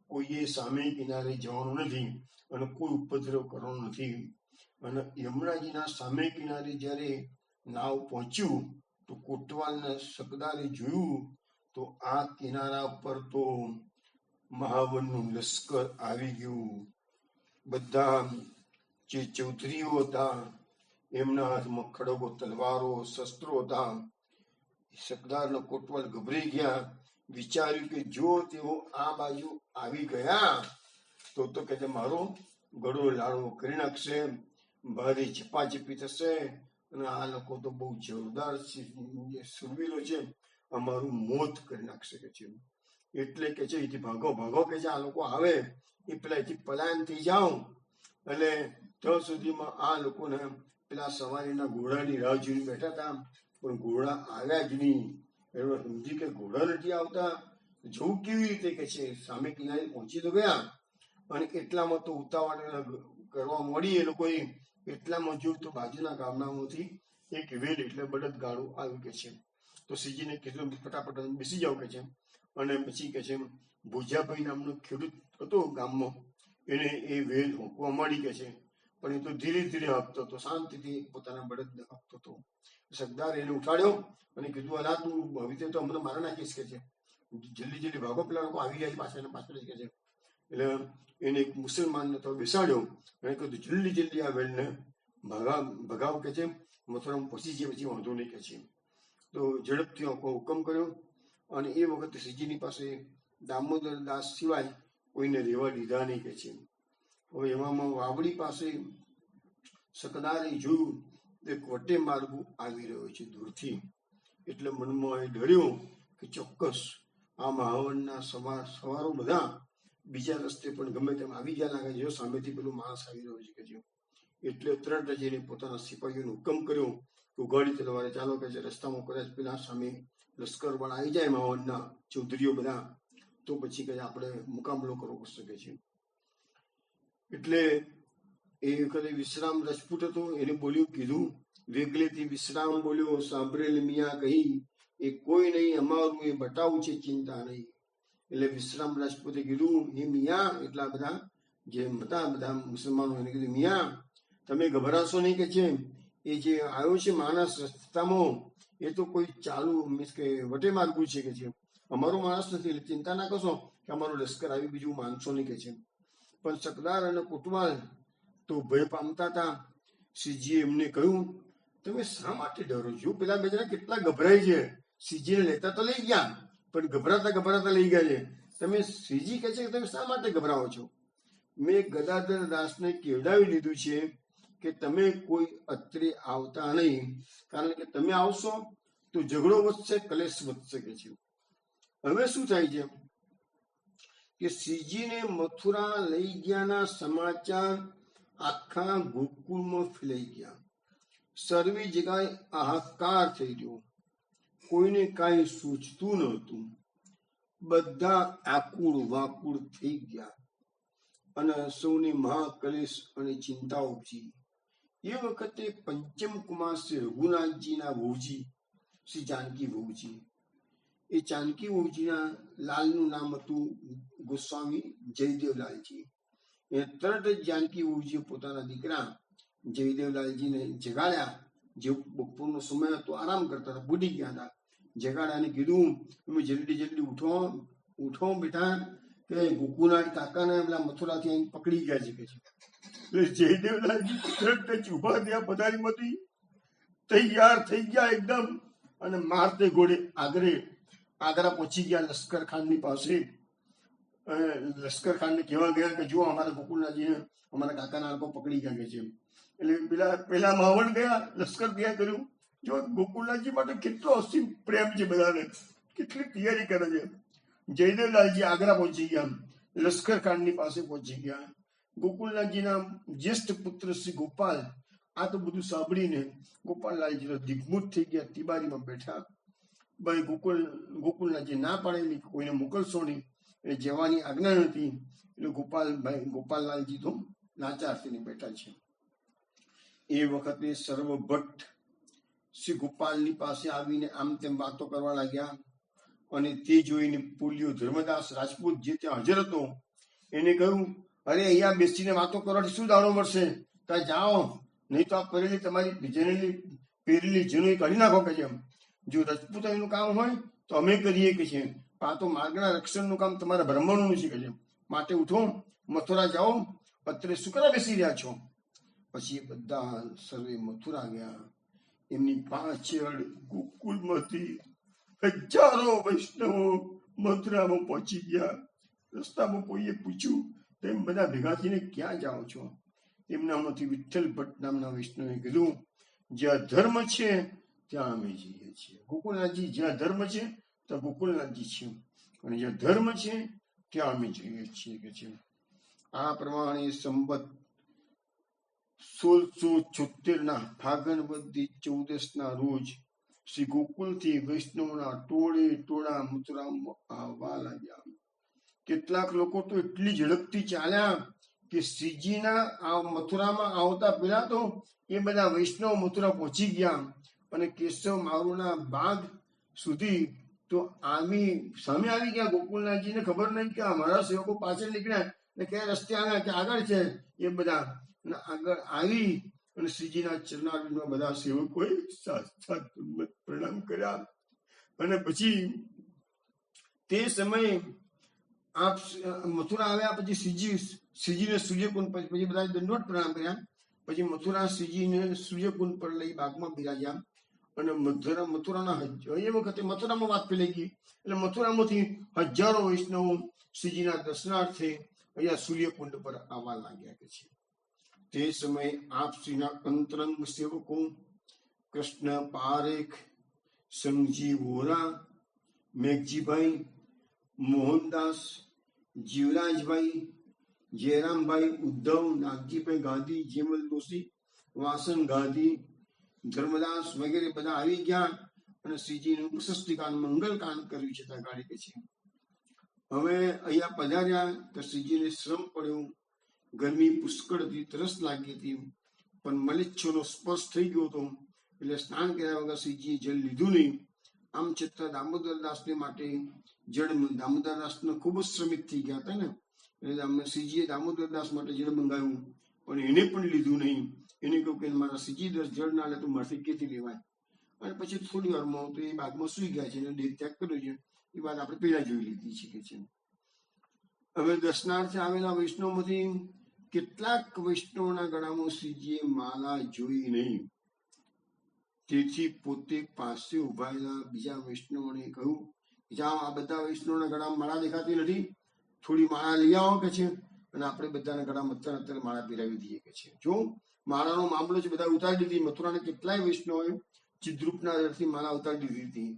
કોઈએ સામે કિનારે જવાનું નથી અને કોઈ ઉપદ્રવ કરવાનો નથી. અને યમુનાજીના સામે કિનારે જ્યારે નાવ પહોંચ્યું તો કોટવાલના શકદારે જોયું તો આ કિનારા પર તો મહાવનનું લશ્કર આવી ગયું. બધા જે ચૌધરીઓ હતા એમના હાથમાં ખડગો, તલવારો, શસ્ત્રો હતા. શકદારનો કોટવાલ ગભરાઈ ગયા. વિચાર્યું કે જો તેઓ આ બાજુ આવી ગયા તો કે મારો ગળો લાડવો કરી નાખશે, ભારે ઝપાઝપી થશે અને આ લોકો તો બહુ જોરદાર સુરવીરો છે, અમારું મોત કરી નાખશે કે છે. એટલે કે છે એથી ભાગો ભાગો કે છે, આ લોકો આવે એ પેલા એથી પલાયન થઈ જાઓ. એટલે ત્યાં સુધીમાં આ લોકોને પેલા સવારીના ઘોડાની રાહ જોઈને બેઠા હતા, પણ ઘોડા આવ્યા જ નહીં. એનો સમજી કે ઘોડા નથી આવતા, જવું કેવી રીતે કે છે. સામે કિનારે પહોંચી તો ગયા અને એટલામાં તો ઉતાવળ કરવા મળી એ લોકોએ. એટલામાં જોયું તો બાજુના ગામડામાંથી એક વેલ એટલે બળદ ગાડું આવ્યું કે છે. તો શ્રીજીને કીધું ફટાફટ બેસી જાવ કે છે. અને પછી કે છે ભોજાભાઈ નામનો ખેડૂત હતો ગામમાં, એને એ વેલ હોંકવા મળી કે છે. પણ એ તો ધીરે ધીરે હાંકતો હતો, શાંતિથી પોતાના બળદને હાંકતો હતો. સરદાર એને ઉઠાડ્યો અને કીધું અલા તું હવે તો અમને મારા નાખીશ કે છે, જલ્દી જલ્દી ભાગો, પેલા લોકો આવી જાય પાછળ પાછળ કે છે. એટલે એને એક મુસલમાનને તો બેસાડ્યો અને કીધું જલ્દી જલ્દી આ વેલને ભગાવ કે છે, મથુરામાં પહોંચી જાય પછી વાંધો નહીં કે છે. તો ઝડપથી આખો હુકમ કર્યો અને એ વખતે શ્રીજીની પાસે દામોદર દાસ સિવાય કોઈને રહેવા દીધા નહીં કે છે. હવે એવામાં વાવડી પાસે શકદારે જોયું એક વટે માર્ગો આવી રહ્યો છે દૂરથી. એટલે મનમાં એ ડર્યો કે ચોક્કસ આ મહાવનના સવારો બધા બીજા રસ્તે પણ ગમે તેમ આવી ગયા લાગે છે, સામેથી પેલું માણસ આવી રહ્યો છે કે છે. એટલે તરત જ એને પોતાના સિપાહીઓનો હુકમ કર્યો કે ઉઘાડી તલવારે ચાલો કે છે, રસ્તામાં કદાચ પેલા સામે લશ્કર પણ આવી જાય મહાવનના ચૌધરીઓ બધા, તો પછી કે આપણે મુકાબલો કરવો પડશે કે છે. એટલે એ વખતે વિશ્રામ રાજપૂત હતો, એને બોલ્યું કીધું વેગલેથી વિશ્રામ બોલ્યો, સાંભળેલ મિયા કહી એ કોઈ નહીં, અમારું એ બટાવું છે, ચિંતા નહીં. એટલે વિશ્રામ રાજપૂતે કીધું હે મિયા, એટલા બધા જે હતા બધા મુસલમાનો એને કીધું મિયા તમે ગભરાશો નહીં કે છે. એ જે આવ્યો છે માણસ રસ્તામાં એ તો કોઈ ચાલુ મીન્સ કે વટે માર્ગું છે કે છે, અમારો માણસ નથી, એટલે ચિંતા ના કરશો કે અમારું લશ્કર આવી બીજું માનશો નહીં કે છે. પણ શકદાર અને કોટવાલ તો ભય પામતા હતા. શ્રીજીએ એમને કહ્યું તમે શા માટે ડરો છો? પેલા બે જણા કેટલા ગભરાય છે, શ્રીજીને લેતા તો લઈ ગયા પણ ગભરાતા ગભરાતા લઈ ગયા છે. તમે શ્રીજી કહે છે કે તમે શા માટે ગભરાવો છો? મેં ગદાધર દાસને કેવડાવી લીધું છે કે તમે કોઈ અત્રે આવતા નહીં, કારણ કે તમે આવશો તો ઝઘડો વધશે, કલેશ વધશે કે છે. હવે શું થાય છે કે શ્રીજીને મથુરા લઈ ગયાના સમાચાર આખા ગોકુળમાં ફેલાઈ ગયા. સર્વે જગ્યાએ હાહાકાર થઈ ગયો, કોઈને કાંઈ સૂચતું નહોતું. બધા આકુળ વાકુળ થઈ ગયા અને સૌને મહાકલેશ અને ચિંતા ઉપજી. એ વખતે પંચમ કુમાર શ્રી રઘુનાથજીના વહુજી શ્રી જાનકી વહુજી, એ જાનકી વહુજીના લાલનું નામ હતું ગોસ્વામી જયદેવલાલજી. એ તરત જ જાનકી વહુજીએ પોતાના દીકરા જયદેવલાલજીને જગાડ્યા. જે બપોરનો સમય હતો, આરામ કરતા હતા, બુડી ગયા હતા. જગાડ્યાને કીધું તમે જલ્દી જલ્દી ઉઠો, ઉઠો બેટા, કે ગોકુળનાથ કાકાને પેલા મથુરાથી અહીં પકડી ગયા છે કે છે. એટલે જયદેવલાલજી તરત જ ઉભા થયા પથારીમાંથી, તૈયાર થઈ ગયા એકદમ, અને મારતે ઘોડે આગ્રા પહોંચી ગયા લશ્કર ખાનની પાસે. લશ્કર ખાનને કહેવા ગયા કે જો અમારા ગોકુળનાથજીને અમારા કાકાના લોકો પકડી ગયા કે છે. એટલે પેલા માવડ ગયા, લશ્કર તૈયાર કર્યું. જો ગોકુળનાથજી માટે કેટલો અસીમ પ્રેમ છે બધાને, કેટલી તૈયારી કરે છે. જયદેવલાલજી આગ્રા પહોંચી ગયા, લશ્કર ખાનની પાસે પહોંચી ગયા. ગોકુળનાથજીના જ્યેષ્ઠ પુત્ર શ્રી ગોપાલ આ તો બધું સાંભળીને ગોપાલલાલજી તો દિગ્મૂઢ થઈ ગયા, તિબારીમાં બેઠા. ભાઈ ગોકુળનાથજી ના પાડેલી, કોઈને મોકલશો નહીં, એ જવાની આજ્ઞા નથી. એટલે ગોપાલલાલજી તો લાચાર થઈને બેઠા છે. એ વખતે સર્વ ભટ્ટ શ્રી ગોપાલની પાસે આવીને આમ તેમ વાતો કરવા લાગ્યા. અને તે જોઈને પુલિયો ધર્મદાસ રાજપૂત જે ત્યાં હાજર હતો એને કહ્યું, અરે અહીંયા બેસીને વાતો કરવાથી શું દાણો મળશે, ત્યાં જાઓ, નહીં તો આ તમારી પહેરેલી જૂની કાઢી નાખો કે છે. જો રજપૂતાણીનું કામ હોય તો અમે કરીએ કે છે, આ તો માર્ગના રક્ષણનું કામ તમારા બ્રાહ્મણોનું છે કે છે. માટે ઉઠો, મથુરા જાઓ, અત્રે શું કરવા બેસી રહ્યા છો. પછી એ બધા સર્વે મથુરા ગયા. એમની પાછળ ગોકુળમાંથી હજારો વૈષ્ણવો મથુરામાં પહોંચી ગયા. રસ્તામાં કોઈએ પૂછ્યું તેમ બધા ભેગા થઈને ક્યાં જાઓ છો. એમનામાંથી વિઠ્ઠલ ભટ્ટ નામના વૈષ્ણવે કીધું, જ્યાં ધર્મ છે ત્યાં અમે જઈએ છીએ. ગોકુળનાથજી જ્યાં ધર્મ છે ત્યાં ગોકુળનાથજી છે, અને જ્યાં ધર્મ છે ત્યાં અમે જઈએ છીએ કે છે. આ પ્રમાણે સંવત 1676 ફાગણ વદી 14 રોજ શ્રી ગોકુળથી વૈષ્ણવના ટોળે ટોળા મથુરામાં આવવા લાગ્યા. કેટલાક લોકો તો એટલી ઝડપથી ચાલ્યા કે શ્રીજીના મથુરામાં આવતા પહેલા તો એ બધા વૈષ્ણવ મથુરા પહોંચી ગયા. અને કેશવ મારુના બાગ સુધી તો સામે આવી ગયા. ગોકુળનાથજીને ખબર નહીં કે અમારા સેવકો પાછળ નીકળ્યા ને કયા રસ્તે આવ્યા કે આગળ છે. એ બધા આગળ આવી અને શ્રીજીના ચરણારવિંદમાં બધા સેવકોએ સાક્ષાત પ્રણામ કર્યા. અને પછી તે સમયે આપ મથુરા આવ્યા પછી શ્રીજીને સૂર્યકુંડ, પછી બધા દંડવત પ્રણામ કર્યા. પછી મથુરા શ્રીજીને સૂર્યકુંડ પર લઈ બાગમાં બિરાજ્યા. અને મથુરાના એ વખતે મથુરામાં વાત ફેલાઈ ગઈ. એટલે મથુરામાંથી હજારો વૈષ્ણવો શ્રીજીના દર્શનાર્થે અહીંયા સૂર્યકુંડ પર આવવા લાગ્યા કે છે. તે સમયે આપ શ્રીના અંતરંગ સેવકો કૃષ્ણ પારેખ, સંઘજી વોરા, મેઘજીભાઈ, મોહનદાસ, જીવરાજભાઈ, જયરામભાઈ, ઉદ્ધવ, નાગજીભાઈ ગાંધી, જેમલ દોશી, વાસન ગાંધી, ધર્મદાસ વગેરે બધા આવી ગયા અને શ્રીજીનું પ્રશસ્તિકાન મંગલકાન કર્યું છે ત્યાં ગાડી કે છે. હવે અહીંયા પધાર્યા તો શ્રીજીને શ્રમ પડ્યો, ગરમી પુષ્કળ હતી, તરસ લાગી હતી, પણ મલિચ્છોનો સ્પર્શ થઈ ગયો હતો. એટલે સ્નાન કર્યા વગર શ્રીજીએ જળ લીધું નહીં. આમ છતાં દામોદરદાસને માટે દામોદરદાસને ખૂબ જ શ્રમિત થઈ ગયા હતા ને, એટલે શ્રીજીએ દામોદરદાસ માટે જળ મંગાવ્યું, પણ એને પણ લીધું નહીં. એને કહ્યું કે મારા શ્રીજી જળ ના લે તો મારથી કેથી લેવાય. અને પછી થોડી વારમાં તો એ બાગમાં સુઈ ગયા છે અને દેહ ત્યાગ કર્યો છે. એ વાત આપણે પહેલા જોઈ લીધી છે કે છે. હવે દર્શનાર્થે આવેલા વૈષ્ણવમાંથી કેટલાક વૈષ્ણવના ગળામાં શ્રીજીએ માલા જોઈ નહીં. તેથી પોતે પાસે ઉભાયેલા બીજા વૈષ્ણવોને કહ્યું, જાઓ, આ બધા વૈષ્ણવના ગળામાં માળા દેખાતી નથી, થોડી માળા લઈ આવો કે છે, અને આપણે બધાના ગળામાં અત્યારે માળા પહેરાવી દઈએ કે છે. જો માળાનો મામલો છે, બધા ઉતારી દીધી. મથુરાના કેટલાય વૈષ્ણવોએ ચિદ્રૂપના દરથી માળા ઉતારી દીધી હતી.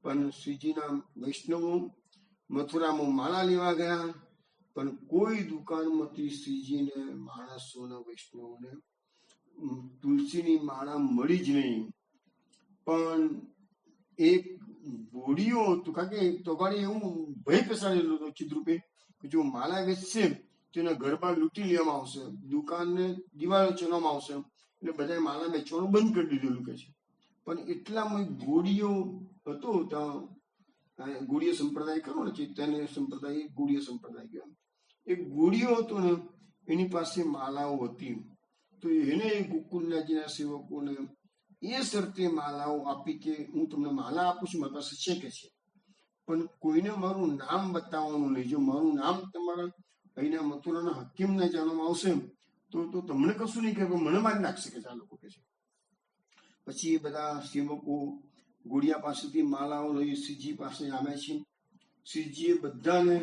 પણ શ્રીજીના વૈષ્ણવો મથુરામાં માળા લેવા ગયા, પણ કોઈ દુકાનમાંથી શ્રીજીને માણસોના વૈષ્ણવોને તુલસીની માળા મળી જ નહીં. પણ એક ઘોડીઓ હતું, કારણ કે તોગાડી એવું ભય પેસાડેલું હતું ચિદ્રૂપે કે જો માળા વેચશે તો એના ગરબા લૂંટી લેવામાં આવશે, દુકાનને દિવાળો ચલાવવામાં આવશે. એટલે બધા માળા વેચવાનું બંધ કરી દીધેલું કે છે. પણ એટલામાં ઘોડીઓ હતો ત્યાં, ગોળીય સંપ્રદાય ખરો ને, ચૈતન્ય સંપ્રદાય ગોળીય સંપ્રદાય કહેવાય. એક ગોળીઓ હતો ને, એની પાસે માલાઓ હતી. તો એને ગોકુલનાથજીના સેવકોને એ શરતે માલાઓ આપી કે હું તમને માલા આપું છું, મારી પાસે છે કે છે, પણ કોઈને મારું નામ બતાવવાનું નહીં. જો મારું નામ તમારા અહીંના મથુરાના હકીમને જાણવામાં આવશે તો તમને કશું નહીં કહે, મને મારી નાખશે કે આ લોકો કે છે. પછી એ બધા સેવકો ઘોડિયા પાસેથી માલાઓ લઈ શ્રીજી પાસે આવ્યા છે. શ્રીજીએ બધાને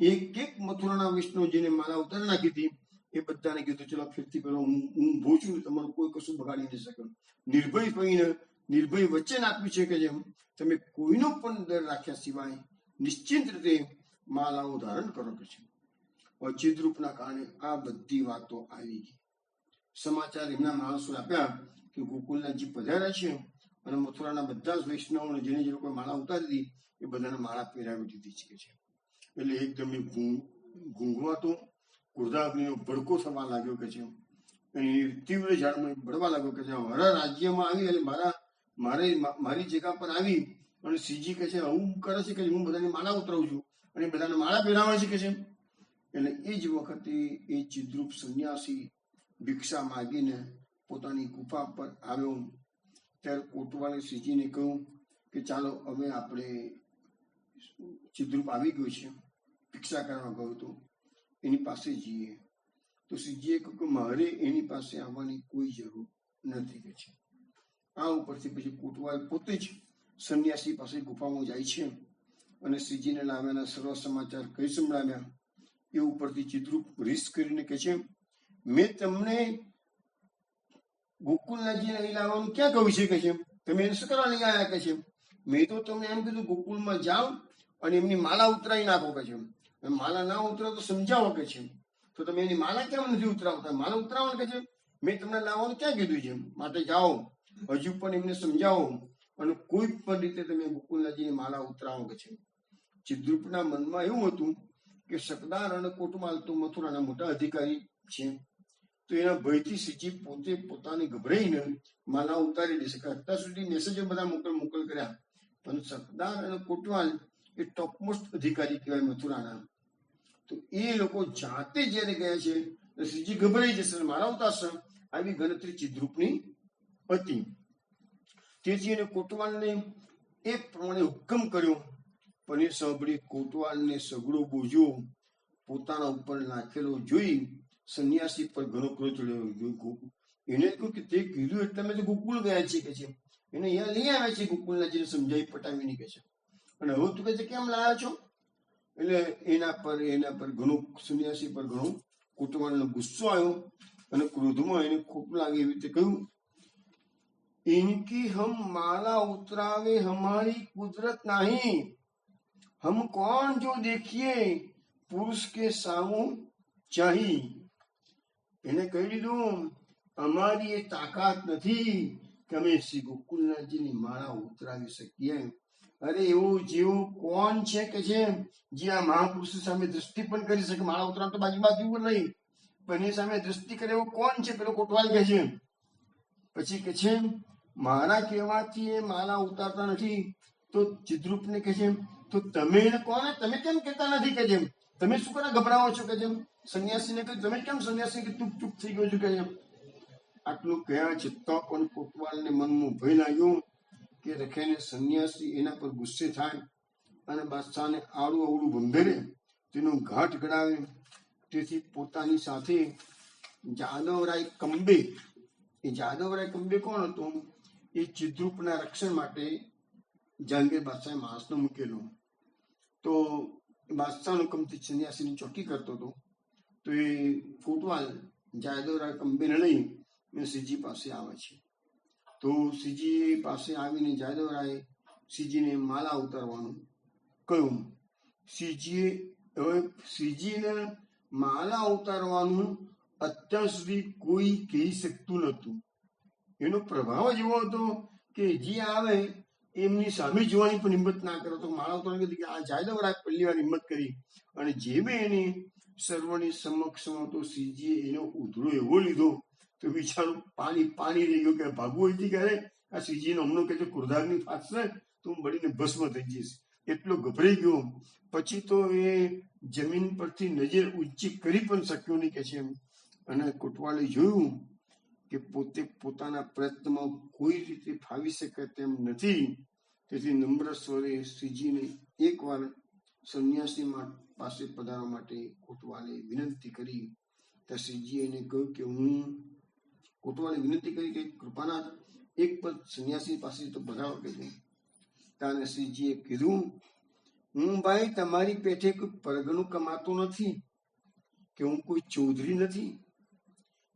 એક એક મથુરાના વૈષ્ણવજીને માલા ઉતારી નાખી હતી. એ બધાને કીધું ચલો ફેરથી પહેલો હું ભૂ છું, તમારું કોઈ કશું બગાડી નહીં શકે. નિર્ભય થઈને નિર્ભય વચન આપ્યું છે કે જેમ તમે કોઈનો પણ ડર રાખ્યા સિવાય નિશ્ચિત રીતે માલાઓ ધારણ કરો કે છે. ચિદ્રરૂપના કારણે આ બધી વાતો આવી ગઈ. સમાચાર એમના માણસો આપ્યા કે ગોકુલનાથજી પધાર્યા છે અને મથુરાના બધા જ વૈષ્ણવોને જેને જે લોકો માળા ઉતારી હતી એ બધાને માળા પહેરાવી દીધી છે. એટલે એકદમ ઘૂંઘવાતો ક્રોધાગ્નિનો ભડકો થવા લાગ્યો કે છે. એની તીવ્ર ઝાડમાં બળવા લાગ્યો કે છે મારા રાજ્યમાં આવી અને મારી જગ્યા પર આવી અને શ્રીજી કે છે આવું કરે છે કે હું બધાને માળા ઉતરાવું છું અને બધાને માળા પહેરાવે છે કે છે. એટલે એ જ વખતે એ ચિદ્રુપ સંન્યાસી ભિક્ષા માગીને પોતાની ગુફા પર આવ્યો. ત્યારે કોટવાલે શ્રીજીને કહ્યું કે ચાલો હવે આપણે, ચિદ્રુપ આવી ગયો છે, ભિક્ષા કરવા ગયો હતો, એની પાસે જઈએ. તો શ્રીજીએ કહ્યું કે મારે એની પાસે આવવાની કોઈ જરૂર નથી કે છે. આ ઉપરથી પછી કોટવાલ પોતે જ સંન્યાસી પાસે ગુફામાં જાય છે અને શ્રીજીને લાવ્યાના સર્વ સમાચાર કઈ સંભળાવ્યા. એ ઉપરથી ચિદ્રુપ રીસ કરીને કે છે મેં તમને ગોકુલનાથજીને અહીં લાવવાનું ક્યાં કહ્યું છે કે છે, તમે એને શું કરવા નહીં આવ્યા કે છે. મેં તો તમને એમ કીધું ગોકુલમાં જાઓ અને એમની માલા ઉતરાવી નાખો કે છે. માલા ના ઉતરાવ તો સમજાવો કે છે. તો તમે એની માલા કેમ નથી ઉતરાવતા, માલા ઉતરાવો કે છે. મેં તમને લાવવાનું ક્યાં કીધું છે, માટે જાઓ હજુ પણ એમને સમજાવો અને કોઈ પણ રીતે તમે ગોકુલનાથજીની માલા ઉતરાવો કે છે. ચિદ્રુપના મનમાં એવું હતું કે શકદાર અને કોટમાલ તો મથુરાના મોટા અધિકારી છે, તો એના ભયથી શ્રીજી પોતે પોતાને ગભરાઈને માલા ઉતારી દેશે. અત્યાર સુધી મેસેજો બધા મોકલ કર્યા, પણ શકદાર અને કોટવાલ એ ટોપમોસ્ટ અધિકારી કહેવાય મથુરાના. તો એ લોકો જાતે જયારે ગયા છે શ્રીજી ગભરાઈ જશે, મારા ઉતારશે, આવી ગણતરી ચિદ્રુપની હતી. તેથી એને કોટવાલને એ પ્રમાણે હુકમ કર્યો. પણ એ સાંભળી કોટવાલને સગડો બોજો પોતાના ઉપર નાખેલો જોઈ સંન્યાસી પર ઘણો ક્રોધ ચડ્યો. એને કહ્યું કે તે કીધું એટલે અમે તો ગોકુલ ગયા છીએ કે છે, એને અહીંયા લઈ આવ્યા છે ગોકુલનાથજીને સમજાવી પટાવીને કે છે, અને હવે તું કે છે કેમ લાવ્યા છો. એટલે એના પર ઘણું સંન્યાસી પર ઘણો કોટવાલનો ગુસ્સો આવ્યો અને ક્રોધમાં એને ખોટ લાગે એવી રીતે કહ્યું इनकी हम माला उतरावे हमारी कुदरत नहीं, हम कौन जो देखिए पुरुष के सामू चाहिए. એને કહી દીધું અમારી એ તાકાત નથી કે અમે શ્રી ગોકુલનાથજીની માળા ઉતરાવી શકીએ. અરે એવું જેવું કોણ છે કે છે જે આ મહાપુરુષ સામે દ્રષ્ટિ પણ કરી શકે. માળા ઉતરાવ તો બાજુ ઉપર નહીં, પણ એની સામે દ્રષ્ટિ કરે એવું કોણ છે, પેલો કોટવાલ કે છે. પછી કે છે મારા કહેવાથી એ માળા ઉતારતા નથી. તો ચિદ્રુપને કહે છે તો તમે કોને, તમે કેમ કહેતા નથી કે જેમ, તમે શું કરે ગભરાવો છો કે જેમ. સંન્યાસીને કહ્યું તમે કેમ સંન્યાસી કે ચૂપ થઈ ગયો છું કે જેમ. આટલું કહ્યા છતાં પણ કોટવાલને મનમાં ભય લાગ્યો કે રખેને સંન્યાસી એના પર ગુસ્સે થાય અને બાદશાહને આડું અવળું ભંભેરે, તેનો ઘાટ ઘડાવે. તેથી પોતાની સાથે જાદવરાય કંબે, એ જાદવરાય કંબે કોણ હતો, એ ચિદ્રુપના રક્ષણ માટે જહાંગીર બાદશાહે માણસનો મૂકેલો. તો બાદશાહનો કમથી સંન્યાસીની ચોકી કરતો હતો. તો એ કોટવાલ જાદવરાય કંબેને લઈ શ્રીજી પાસે આવે છે. તો શ્રીજી પાસે આવીને જાદવરાય શ્રીજીને માલા ઉતારવાનું કહ્યું. શ્રીજીને માલા ઉતારવાનું અત્યાર સુધી કોઈ કહી શકતું નહોતું. એનો પ્રભાવ જ એવો હતો કે જે આવે એમની સામે જોવાની પણ હિંમત ના કરો. તો માળા ઉતારવાની કીધી કે આ જાદવરાય પહેલી વાર હિંમત કરી અને જે બી એની સર્વની સમક્ષમાં તો શ્રીજીએ એનો ઉધડો એવો લીધો તો બિચારું પાણી રહી ગયું કે ભાગવું હતી ક્યારે આ શ્રીજીનો હમણાં કે ક્રોધાગ્નિ ફાટશે તો હું બળીને ભસ્મ થઈ જઈશ, એટલો ગભરાઈ ગયો. પછી તો એ જમીન પરથી નજર ઊંચી કરી પણ શક્યો નહીં કે છે. અને કોટવાલે જોયું કે પોતે પોતાના પ્રયત્નમાં કોઈ રીતે ફાવી શકે તેમ નથી. તેથી નમ્ર સ્વરે શ્રીજીને એકવાર સંન્યાસી પાસે પધારવા માટે કોટવાલે વિનંતી કરી. ત્યાં શ્રીજીએ એને કહ્યું કે કોટવાલે વિનંતી કરી કે કૃપાના એક પદ સંન્યાસી પાસે તો પધારો કે છે. ત્યાં શ્રીજીએ કીધું, હું ભાઈ તમારી પેઠે કોઈ પરગણું કમાતો નથી, કે હું કોઈ ચૌધરી નથી,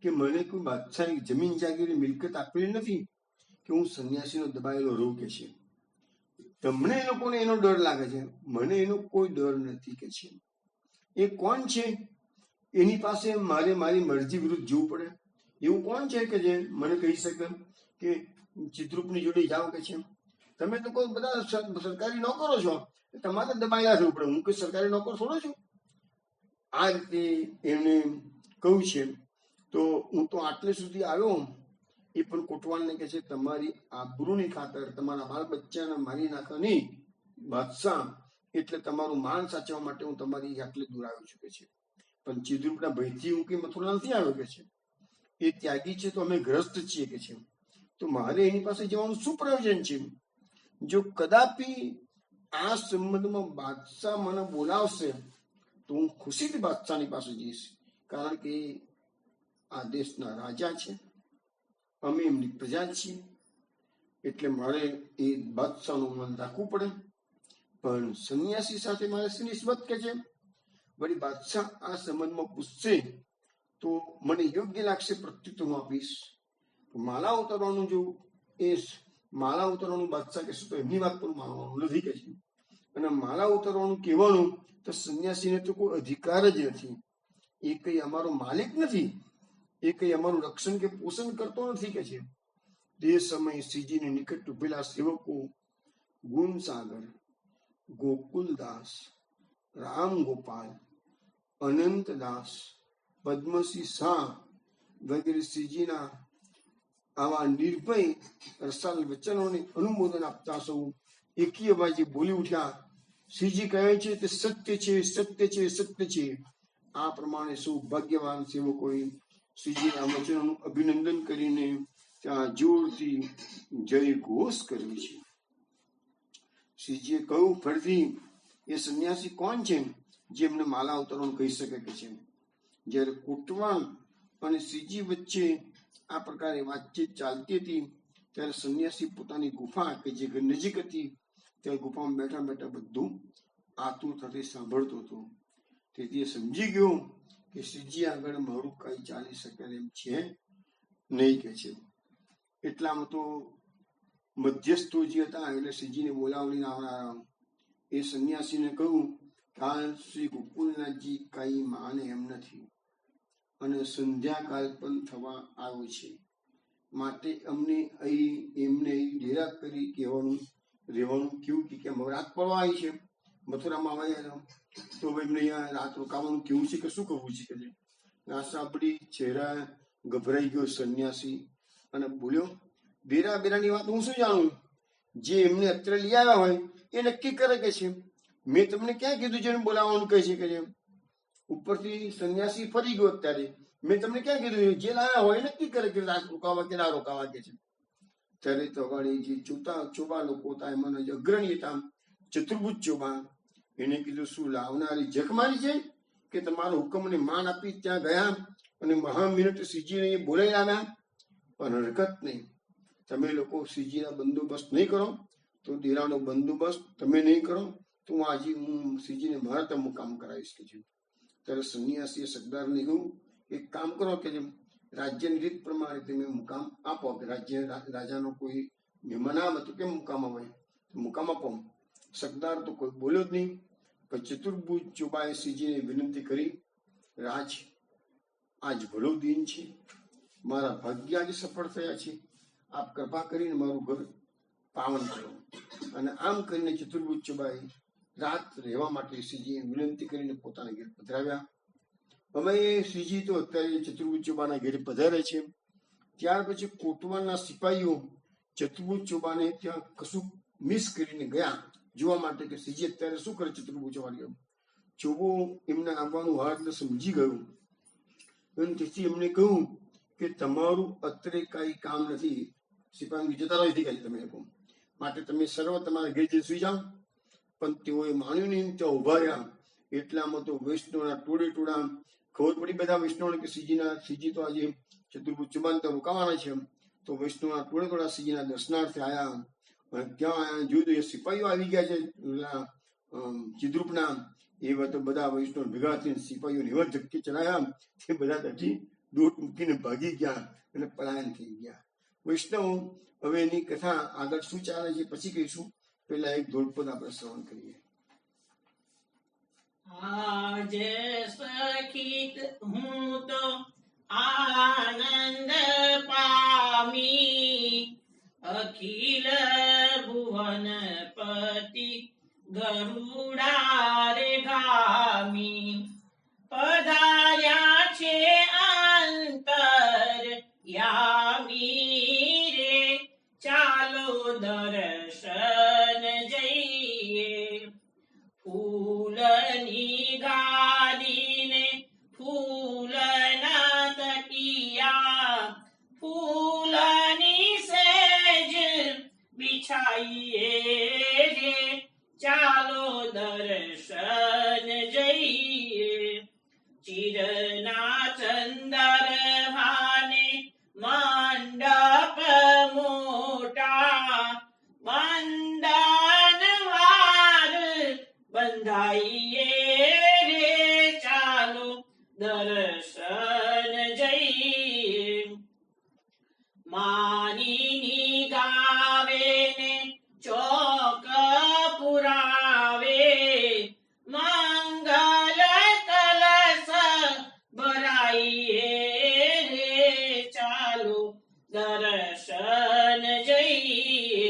કે મને કોઈ બાદશાહી જમીન જાગીર મિલકત આપેલી નથી, કે હું સંન્યાસીનો દબાયેલો રહું કે છે. તમને એ લોકોને એનો ડર લાગે છે, મને એનો કોઈ ડર નથી કે છે. એ કોણ છે એની પાસે મારે મારી મરજી વિરુદ્ધ જવું પડે? એવું કોણ છે કે જે મને કહી શકે કે ચિત્રરૂપની જોડે જાઓ કે છે? તમે તો કોઈ બધા સરકારી નોકરો છો, તમારે દબાયેલા થવું પડે. હું કોઈ સરકારી નોકર થોડો છું? આ રીતે એમને કહ્યું છે. તો હું તો આટલે સુધી આવ્યો, એ પણ કોટવાલને કહે છે, તમારી આબરૂની ખાતર, તમારા બાળ બચ્ચાને મારી નાખવાની બાદશાહ, એટલે તમારું માન સાચવવા માટે હું તમારી આટલે દૂર આવ્યો છું કે છે. પણ ચિદ્રરૂપના ભયથી હું કઈ મથુરા નથી આવ્યો કે છે. એ ત્યાગી છે તો અમે ગ્રસ્ત છીએ કે છે. તો મારે એની પાસે જવાનું શું પ્રયોજન છે? જો કદાપી આ સંબંધમાં બાદશાહ મને બોલાવશે તો હું ખુશીથી બાદશાહની પાસે જઈશ, કારણ કે આ દેશના રાજા છે, અમે એમની પ્રજા છીએ, એટલે મારે એ બાદશાહનું મન રાખવું પડે. પણ સંન્યાસી સાથે મારે શી નિસ્બત કે છે? વળી બાદશાહ આ સંબંધમાં પૂછશે તો મને યોગ્ય લાગશે, પ્રત્યુત્તર હું આપીશ. માલા ઉતારવાનું જો એ માલા ઉતારવાનું બાદશાહ કહેશે તો એમની વાત પર માનવાનું નથી કે છે. અને માલા ઉતારવાનું કહેવાનું તો સંન્યાસીને તો કોઈ અધિકાર જ નથી. એ કઈ અમારો માલિક નથી, એ કઈ અમારું રક્ષણ કે પોષણ કરતો નથી કે છે. તે સમયે શ્રીજીની નિકટ ઉભેલા સેવકો ગુણસાગર, ગોકુલદાસ, રામ ગોપાલ, અનંતદાસ, પદ્મસિંહ શાહ વગેરે શ્રીજીના આવા નિર્ભય રસાલ વચનોને અનુમોદન આપતા સૌ એકી અવાજે બોલી ઉઠ્યા, શ્રીજી કહે છે તે સત્ય છે, સત્ય છે, સત્ય છે. આ પ્રમાણે સૌ ભાગ્યવાન સેવકોએ શ્રીજીના વચનોનું અભિનંદન કરીને ત્યાં જોરથી જય ઘોષ કર્યો છે. શ્રીજીએ કહ્યું ફરીથી, એ સંન્યાસી કોણ છે જે એમને માલા ઉતારવાનું કહી શકે કે છે? જ્યારે કોટવાલ અને શ્રીજી વચ્ચે આ પ્રકારે વાતચીત ચાલતી હતી ત્યારે સંન્યાસી પોતાની ગુફા કે જે નજીક હતી ત્યાં ગુફામાં બેઠા બેઠા બધું આતુરતાથી સાંભળતો હતો. તેથી એ સમજી ગયો કે શ્રીજી આગળ મારું કઈ ચાલી શકે એમ છે નહીં કે છે. એટલામાં તો મધ્યસ્થો જે હતા એટલે શ્રીજીને બોલાવડીને આવનારા એ સંન્યાસીને કહ્યું કે આ શ્રી ગોકુલનાથજી કઈ માને એમ નથી, અને સંધ્યાકાલ પણ થવા આવ્યો છે, માટે અમને એમને ડેરા કરી કહેવાનું રહેવાનું કેવું કે કેમ રાત પડવા આવી છે, મથુરામાં આવ્યા તો એમને અહીંયા રાત રોકાવાનું કેવું છે કે શું કરવું છે કે આ સાંભળી ચહેરા ગભરાઈ ગયો સંન્યાસી અને બોલ્યો, ડેરા બેરાની વાત હું શું જાણું? જે એમને અત્યારે લઈ આવ્યા હોય એ નક્કી કરે કે છે. મેં તમને ક્યાં કીધું છે બોલાવવાનું કહે છે કે છે? ઉપરથી સંન્યાસી ફરી ગયો. અત્યારે મેં તમને ક્યાં કીધું? જે લાયા હોય નક્કી કરે કે રાત રોકાવા કે ના રોકાવા કે છે. ત્યારે તો વળી જે ચોબા લોકો હતા એમાં જે અગ્રણી હતા ચતુર્ભુજ ચોબા, એને કીધું શું લાવનારી જખ મારી છે કે તમારો હુકમને માન આપી ત્યાં ગયા અને મહામિનટ શ્રીજીને બોલાવી આવ્યા? પણ હરકત નહીં, તમે લોકો શ્રીજીના બંદોબસ્ત નહીં કરો તો ડેરાનો બંદોબસ્ત તમે નહીં કરો તો આજે હું શ્રીજીને મારા મુકામ કરાવીશ કે છે. ત્યારે સંન્યાસીએ સરદારને કહ્યું, એક કામ કરો કે જેમ રાજ્યની રીત પ્રમાણે તમે મુકામ આપો, કે રાજાનો કોઈ મહેમાન આવે તો કેમ મુકામ આવે, મુકામ આપો. સરદાર તો કોઈ બોલ્યો જ નહીં. પણ ચતુર્ભુજ ચોબાએ શ્રીજીને વિનંતી કરી, રાજ આજ ભલો દિન છે, મારા ભાગ્ય આજે સફળ થયા છે, આપ કૃપા કરીને મારું ઘર પાવન કરો. અને આમ કરીને ચતુર્ભુજ ચોબાએ રાત રહેવા માટે શ્રીજીએ વિનંતી કરીને પોતાના ઘેર પધરાવ્યા. હવે શ્રીજી તો અત્યારે ચતુર્ભુજ ચોબાના ઘેરે પધારે છે. ત્યાર પછી કોટવાલના સિપાહીઓ ચતુર્ભુજ ચોબાને ત્યાં કશું મિસ કરીને ગયા જોવા માટે કે શ્રીજી અત્યારે શું કરે. ચતુર્ભુજ ચોબો એમને આવવાનું હાર એટલે સમજી ગયું અને તેથી એમને કહ્યું કે તમારું અત્રે કઈ કામ નથી, સિપાહી જતા રહો કાંઈ તમે લોકો, માટે તમે સર્વ તમારા ઘેર જઈને સુઈ જાઓ. પણ તેઓએ માન્યું નહીં, ત્યાં ઉભા રહ્યા. એટલામાં તો વૈષ્ણવના ટોળે ટોળા ખબર પડી બધા વૈષ્ણવને કે શ્રીજી તો આજે ચતુર્ભુજ ચુબાન તો રોકાવાના છે. તો વૈષ્ણવના ટોળે ટોળા શ્રીજીના દર્શનાર્થે આવ્યા. અને ત્યાં આયા જોયું તો એ સિપાહીઓ આવી ગયા છે ચિદ્રુપના. એ તો બધા વૈષ્ણવ ભેગા થઈને સિપાહીઓને એવા ધક્કે ચડાયા તે બધા ત્યાંથી દોટ મૂકીને ભાગી ગયા અને પલાયન થઈ ગયા. વૈષ્ણવ હવે એની કથા આગળ શું ચાલે છે પછી કહીશું. પેલા એક ધોળપદ આપણે શ્રવણ કરીએ. આજ સખીત હું તો આનંદ પામી, અખિલ ભુવન પતિ ગરુડા રે ગામી. પધાર્યા છે અંતર યામી રે, ચાલો દર્શન જઈએ. ફૂલની ગાદીને ફૂલના તકિયા, ફૂલની સેજ બિછાઈએ રે, ચાલો દર્શન જઈએ. ચિરના ચંદરવાને મંડપ મોટા, બંધનવાર બંધાઈએ રે, ચાલો દર્શન જઈએ. માની ગાવે ને ચોક પુરાવે, મંગલ કલશ ભરાઈએ રે, ચાલો દર્શન જઈએ.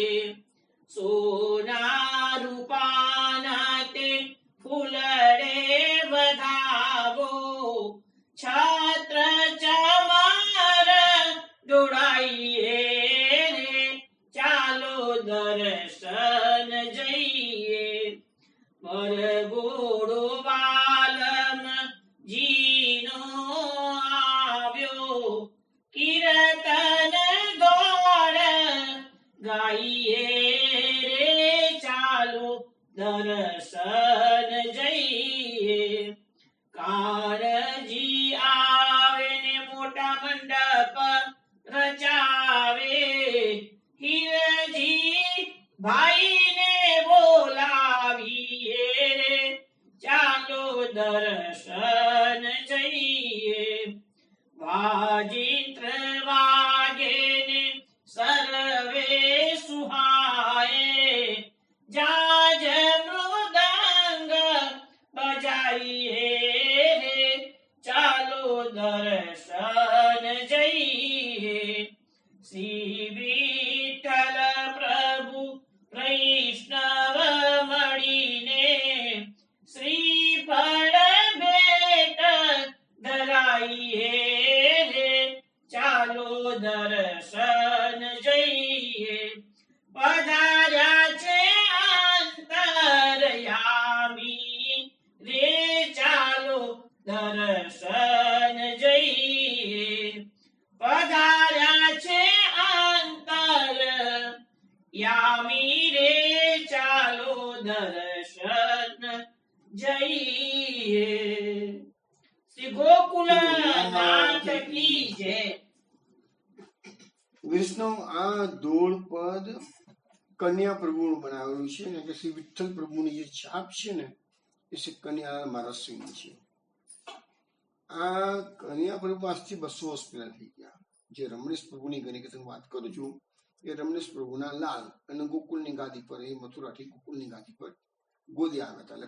સોના રૂપાના તે ફૂલડે વધાવો, છત્ર ચમર ડોળાઈએ રે, ચાલો દર્શન જઈએ. વરઘોડો બાલમ જીનો આવ્યો, કીર્તન ગોળ ગાઈએ રે, ચાલો દર્શન જઈએ. કારજી આવે ને મોટા મંડપ રચાવે, હીરજી ભાઈને બોલાવીએ રે, ચાલો દર્શન જઈએ. વાજિંત્ર વાગે ને સર્વે સુહાએ, જાજ મૃદંગ બજાઈએ રે, ચાલો દર્શન જઈએ. શ્રી વિઠ્ઠલ પ્રભુ વૈષ્ણવ મળીને, શ્રીફળ ભેટ ધરાઈએ રે, ચાલો દર્શન જઈએ. પધાર્યા છે અંતરયામી રે, ચાલો દર્શન જઈએ. પધાર્યા છે અંતર યામી રે, ચાલો દર્શન જઈએ. શ્રી ગોકુલનાથ કી જય. વૈષ્ણવ આ ધોળપદ કન્યા પ્રભુનું બનાવેલું છે ને કે શ્રી વિઠ્ઠલ પ્રભુની જે છાપ છે ને એ શ્રી કન્યા મહારાષ્ટ્રની છે. આ કન્યા પ્રભુ આજથી 200 વર્ષ પહેલા થઈ ગયા. જે રમણેશ પ્રભુની ઘણી વખત વાત કરું છું એ રમણેશ પ્રભુના લાલ અને ગોકુલની ગાદી પર, એ મથુરાથી ગોકુલની ગાદી પર ગોદે આવ્યા હતા.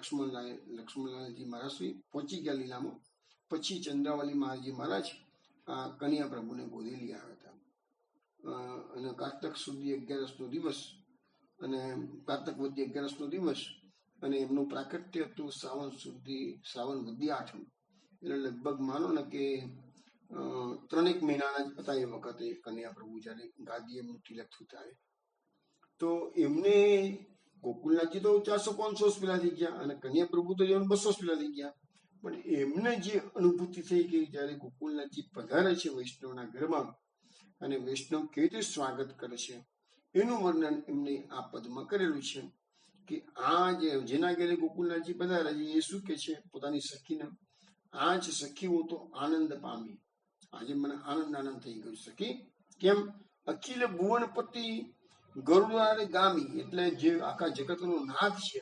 લક્ષ્મણલાલજી મહારાજ પહોંચી ગયા લીલામાં. પછી ચંદ્રાવલી મહારાજી મહારાજ આ કન્યા પ્રભુને ગોદે લઈ આવ્યા હતા. અને કારતક સુધી 11નો દિવસ અને કારતક વધી 11નો દિવસ, અને એમનું પ્રાકટ્ય હતું શ્રાવણ વધી 8. એટલે લગભગ માનો ને કે 3 મહિનાના જ હતા એ વખતે કન્યા પ્રભુ જયારે ગાદી એમનું તિલક થયું ત્યારે. તો એમને ગોકુલનાથજી તો 400-500 વર્ષ પહેલા થઈ ગયા અને કન્યા પ્રભુ તો 200 વર્ષ પહેલા થઈ ગયા. પણ એમને જે અનુભૂતિ થઈ કે જયારે ગોકુળનાથજી પધારે છે વૈષ્ણવના ઘરમાં અને વૈષ્ણવ કેવી રીતે સ્વાગત કરે છે એનું વર્ણન એમને આ પદમાં કરેલું છે કે આ જેના ઘરે ગોકુળનાથજી પધારે છે એ શું કે છે પોતાની સખીને, આ જ સખી હું તો આનંદ પામી, આજે મને આનંદ થઈ ગયો સખી. કેમ? અખિલ ભુવનપતિ ગરુડારે ગામી, એટલે જે આખા જગતનો નાથ છે,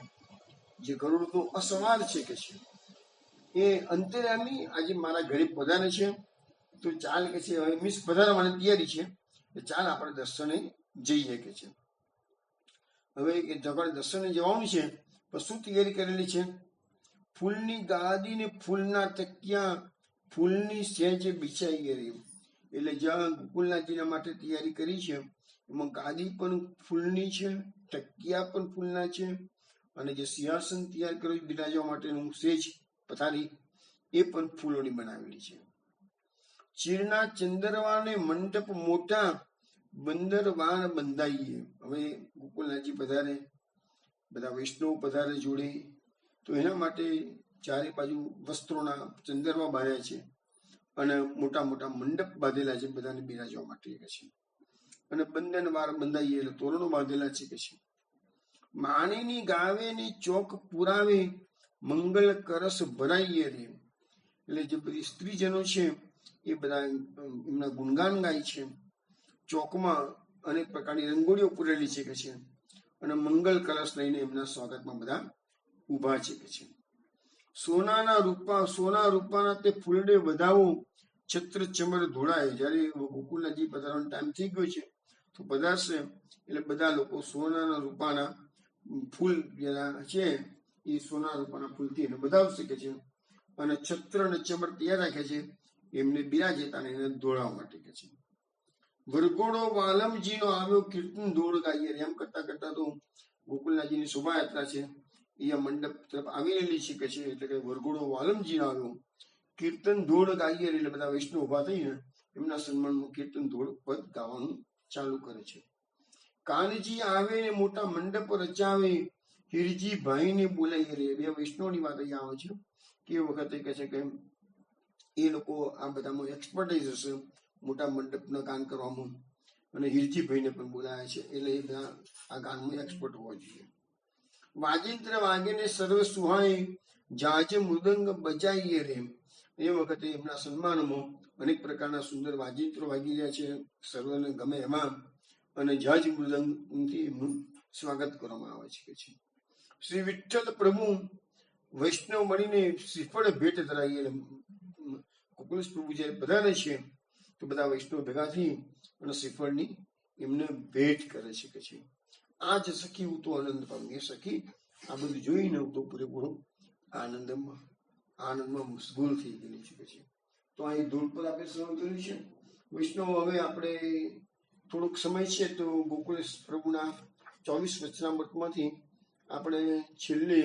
જે ગરુડનો અસવાર છે કે છે એ અંતર્યામી આજે મારા ઘરે પધારે છે. તો ચાલ કે છે હવે મીન્સ પધારવાની તૈયારી છે, ચાલ આપણે દર્શને જઈએ કે છે. હવે જગત દર્શને જવાનું છે પણ શું તૈયારી કરેલી છે? ફૂલની ગાદી ને ફૂલના તકિયા, ફૂલની સેજ બિછાઈ ગઈ. એટલે જ્યાં ગોકુળનાથજીના માટે તૈયારી કરી છે એમાં ગાદી પણ ફૂલની છે, તકિયા પણ ફૂલના છે, અને જે સિંહાસન તૈયાર કર્યું બિરાજવા માટેનું સેજ પથારી એ પણ ફૂલોની બનાવેલી છે. ચીરના ચંદરવાને મંડપ મોટા, બંદર વાણ બંધાઈએ. હવે ગોકુળનાથજી પધારે, બધા વૈષ્ણવ પધારે જોડે, તો એના માટે ચારે બાજુ વસ્ત્રોના ચંદરવા બાંધ્યા છે અને મોટા મોટા મંડપ બાંધેલા છે બધાને બિરાજવા માટે છે. અને બંધન વાર બંધાઈએ એટલે તોરણો બાંધેલા છે કે છે. માણીની ગાવે ને ચોક પુરાવે, મંગલ કરસ ભરાઈએ રે. એટલે જે બધી સ્ત્રીજનો છે એ બધા એમના ગુણગાન ગાય છે. ચોકમાં અનેક પ્રકારની રંગોળીઓ પૂરેલી છે કે છે, અને મંગલ કલશ લઈને એમના સ્વાગતમાં બધા ઉભા છે કે છે. સોના રૂપાના તે ફૂલડે વધાવો, છત્ર ચમર ધોળાય. જયારે ગોકુળનાથજી પધારવાનો ટાઈમ થઈ ગયો છે તો પધારશે એટલે બધા લોકો સોનાના રૂપાના ફૂલ છે એ સોના રૂપાના ફૂલથી એને વધાવશે કે છે, અને છત્ર અને ચમર તૈયાર રાખે છે એમને બિરાજેતા એને ધોળાવવા માટે કે છે. વરઘોડો વાલમજીનો આવ્યો, કીર્તન ધોળ ગાઈએ. એમ કરતા કરતા તો ગોકુળનાથજીની શોભાયાત્રા છે એ મંડપ તરફ આવી રહેલી છે કે છે. એટલે કે વરઘોડો વાલમજીનો આવ્યો, કીર્તન ધોળ ગાઈએ. એટલે બધા વૈષ્ણવ ઉભા થઈને એમના સન્માનમાં કીર્તન ધોળ પદ ગાવાનું ચાલુ કરે છે. કાનજી આવે ને મોટા મંડપ રચાવે, હિરજી ભાઈને બોલાઈ રે. બે વૈષ્ણવની વાત અહીં આવે છે કે એ વખતે કહે છે કે એ લોકો આ બધામાં એક્સપર્ટાઇઝ હશે મોટા મંડપના ગાન કરવામાં, અને હિરજીભાઈને પણ બોલાયા છે એટલે એ બધા આ ગાનમાં એક્સપર્ટ હોવા જોઈએ. વાજિંત્ર વાગીને સર્વ સુહાય, જાજ મૃદંગ બજાઈએ રે. એ વખતે એમના સન્માનમાં અનેક પ્રકારના સુંદર વાજિંત્રો વાગી રહ્યા છે, સર્વને ગમે એમાં, અને જાજ મૃદંગથી એમનું સ્વાગત કરવામાં આવે છે. શ્રી વિઠ્ઠલ પ્રભુ વૈષ્ણવ મળીને શ્રીફળ ભેટ ધરાઈએ. ગોકુળ પ્રભુ જયારે પધારે છે તો બધા વૈષ્ણવ ભેગા થઈ અને શ્રીફળની એમને ભેટ કરે છે કે છે. આ જ સખી હું તો આનંદ પામી. એ સખી આ બધું જોઈને હું તો પૂરેપૂરો આનંદમાં મશગુલ થઈ ગયેલી છે કે છે. તો અહીં ધૂળ પર આપણે શ્રવણ કર્યું છે. વૈષ્ણવ હવે આપણે થોડોક સમય છે તો ગોકુળ પ્રભુના 24 વચનામૃતમાંથી આપણે છેલ્લે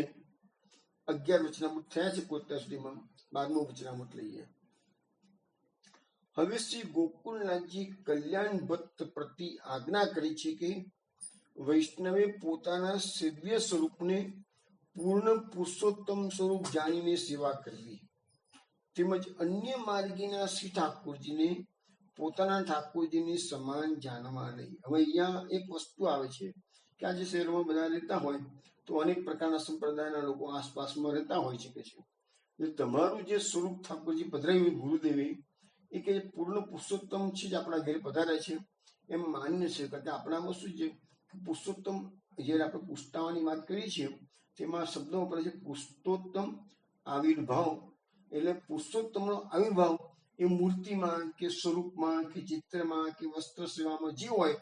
11 વચનામૃત થયા છે પોતા સુધીમાં 12મું વચનામૃત લઈએ. હવે શ્રી ગોકુળનાથજી કલ્યાણ ભક્ત પ્રતિ આજ્ઞા કરી છે કે વૈષ્ણવે પોતાના સેવ્ય સ્વરૂપને પૂર્ણ પુરુષોત્તમ સ્વરૂપ જાણીને સેવા કરવી, તેમજ અન્ય માર્ગીના શ્રી ઠાકોરજીને પોતાના ઠાકોરજીની સમાન જાણવા નહીં. હવે અહીંયા એક વસ્તુ આવે છે કે આજે શહેરમાં બધા રહેતા હોય તો અનેક પ્રકારના સંપ્રદાયના લોકો આસપાસમાં રહેતા હોય છે કે છે તમારું જે સ્વરૂપ ઠાકોરજી પધરાવ્યું ગુરુદેવે એ કે પૂર્ણ પુરુષોત્તમ છે જ આપણા ઘરે પધારે છે એમ માન્ય છે. કારણ કે આપણામાં શું છે પુરુષોત્તમ, જયારે આપણે પુષ્ટાવાની વાત કરીએ છીએ તેમાં શબ્દો પડે છે પુરુષોત્તમ આવિર્ભાવ. એટલે પુરુષોત્તમનો આવિર્ભાવ એ મૂર્તિમાં કે સ્વરૂપમાં કે ચિત્રમાં કે વસ્ત્ર સેવામાં જે હોય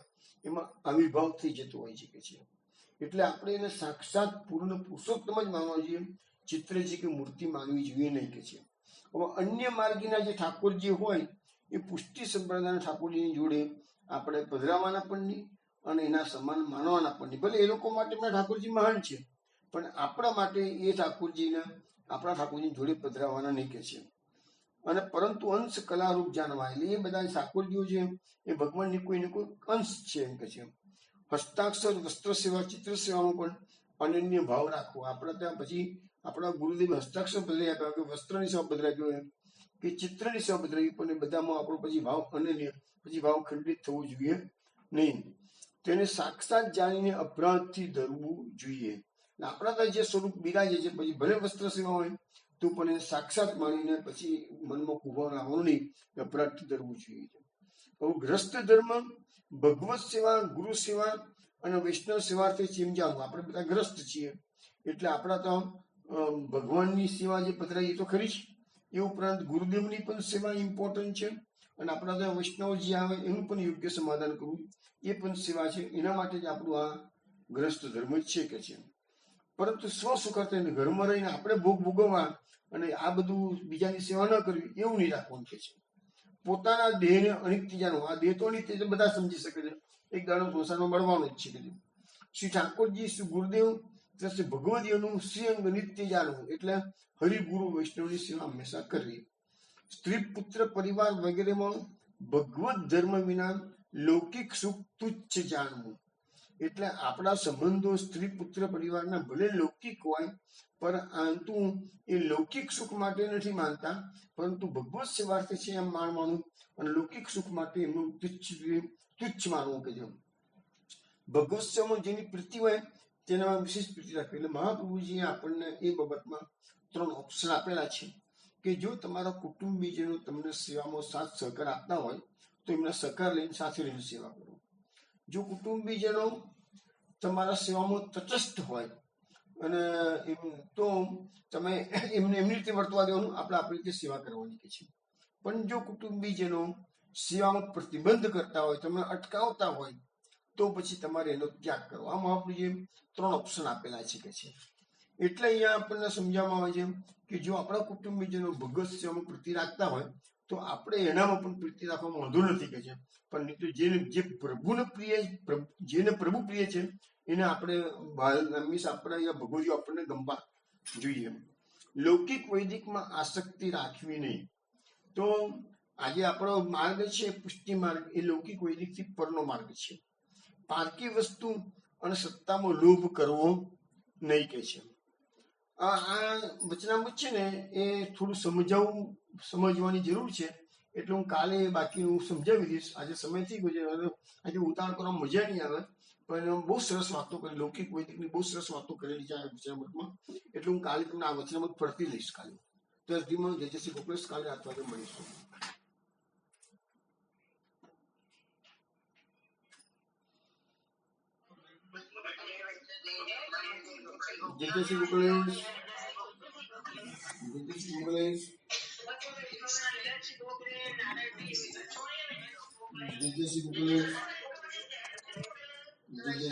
એમાં આવિર્ભાવ થઈ જતો હોય છે કે છે. એટલે આપણે એને સાક્ષાત પૂર્ણ પુરુષોત્તમ જ માનવા જોઈએ, ચિત્રજી કે મૂર્તિ માનવી જોઈએ નહીં કે છે. હવે અન્ય માર્ગીના જે ઠાકોરજી હોય એ પુષ્ટિ સંપ્રદાયના ઠાકોરજીની જોડે આપણે પધરાવાના પણ નહીં અને એના સમાન માનવાના પણ નહીં. ભલે એ લોકો માટે ઠાકોરજી મહાન છે પણ આપણા માટે એ ઠાકોરજીના આપણા ઠાકોરજી જોડે પધરાવાના નહીં કે છે. અને પરંતુ અંશ કલારૂપ જાણવા, એટલે એ બધા ઠાકોરજીઓ છે એ ભગવાનની કોઈ ને કોઈ અંશ છે એમ કે છે. હસ્તાક્ષર, વસ્ત્ર સેવા, ચિત્ર સેવામાં પણ અનન્ય ભાવ રાખવો. આપણે ત્યાં પછી આપણા ગુરુદેવે હસ્તાક્ષર બદલાઈ આપ્યા કે વસ્ત્રની સેવા બદલાઈ ગયો કે ચિત્રની સેવા બદલાઈ, પણ બધામાં આપણો પછી ભાવ અનન્ય, પછી ભાવ ખંડિત થવું જોઈએ નહીં. તેને સાક્ષાત જાણીને અપરાધથી ધરવું જોઈએ. આપણા ત્યાં જે સ્વરૂપ બિરાજે છે, પછી ભલે વસ્ત્ર સેવા હોય તો પણ એને સાક્ષાત માનીને પછી મનમાં કુભાવ આવવાનું નહીં, અપરાધથી ધરવું જોઈએ. હવે ગ્રસ્ત ધર્મ ભગવત સેવા, ગુરુ સેવા અને વૈષ્ણવ સેવાથી સમજાવવું. આપણે બધા ગ્રસ્ત છીએ એટલે આપણા તો ભગવાનની સેવા જે પધરાઈ એ તો ખરી જ, એ ઉપરાંત ગુરુદેવની પણ સેવા ઇમ્પોર્ટન્ટ છે, અને આપણા ત્યાં વૈષ્ણવ જે આવે એનું પણ યોગ્ય સમાધાન કરવું એ પણ સેવા છે. એના માટે જ આપણું આ ગ્રસ્ત ધર્મ જ છે કે છે. પરંતુ સ્વ સુખાર્થે ઘરમાં રહીને આપણે ભોગ ભોગવવા અને આ બધું બીજાની સેવા ન કરવી એવું નહીં રાખવાનું કે છે. પોતાના દેહને અનિત્ય જાણવું. આ દેહ તો અનિત્ય છે, બધા સમજી શકે છે, એક દાડો સંસારમાં મળવાનો જ છે. શ્રી ઠાકોરજી, શ્રી ગુરુદેવ, શ્રી ભગવદીઓનું શ્રી અંગ નિત્ય જાણવું એટલે હરિગુરુ વૈષ્ણવની સેવા હંમેશા કરવી. સ્ત્રી, પુત્ર, પરિવાર વગેરેમાં ભગવત ધર્મ વિના લૌકિક સુખ તુચ્છ જાણવું. એટલે આપણા સંબંધો સ્ત્રી, પુત્ર, પરિવારના ભલે લૌકિક હોય, પરંતુ એ લૌકિક સુખ માટે નથી માનતા, પરંતુ ભગવત સેવાર્થે છે એમ માનવાનું, અને લૌકિક સુખ માટે એમનું તુચ્છ માનવું કે જેમ ભગવત સેવામાં જેની પ્રીતિ હોય તેનામાં વિશેષ પ્રીતિ રાખવી. એટલે મહાપ્રભુજીએ આપણને એ બાબતમાં 3 ઓપ્શન આપેલા છે કે જો તમારા કુટુંબીજનો તમને સેવામાં સાથ સહકાર આપતા હોય તો એમના સહકાર લઈને સાથે રહીને સેવા કરો. જો કુટુંબીજનો તમારા સેવામાં તટસ્થ હોય અને તો તમે એમને એમની રીતે વર્તવા દેવાનું, આપણે આપણી રીતે સેવા કરવાની કે છે. પણ જો કુટુંબીજનો સેવામાં પ્રતિબંધ કરતા હોય, તમને અટકાવતા હોય, તો પછી તમારે એનો ત્યાગ કરવો. આમ આપણે 3 ઓપ્શન આપેલા છે કે છે. એટલે અહીંયા આપણને સમજાવવામાં આવે છે કે જો આપણા કુટુંબીજનો ભગવત સેવામાં પ્રીતિ રાખતા હોય તો આપણે એનામાં પણ પ્રીતિ રાખવામાં વાંધો નથી કે છે. પણ જે પ્રભુને પ્રિય, જેને પ્રભુ પ્રિય છે એને આપણે અહીંયા ભગવતીઓ આપણને ગમવા જોઈએ. લૌકિક વૈદિકમાં આસક્તિ રાખવી નહીં. તો આજે આપણો માર્ગ છે પુષ્ટિ માર્ગ, એ લૌકિક વૈદિકથી પરનો માર્ગ છે. પારકી વસ્તુ અને સત્તામાં લોભ કરવો નહીં કે છે. આ વચનામૃત છે ને એ થોડું સમજવાની જરૂર છે, એટલે હું કાલે બાકી હું સમજાવી દઈશ. આજે સમય થઈ ગયો છે, આજે ઉતાવળ કરવામાં મજા નહીં આવે, પણ બહુ સરસ વાતો કરી, લૌકિક વૈદિકની બહુ સરસ વાતો કરેલી છે આ વચનામૃતમાં. એટલે હું કાલે તમને આ વચનામૃત ફરતી લઈશ કાલે. તો ધીમે જય શ્રી ગોપાલ, કાલે 8 વાગે મળીશું. જય શ્રી ગોપાલ, જય શ્રી ગોપાલ, જય શ્રી ગોપાલ, જય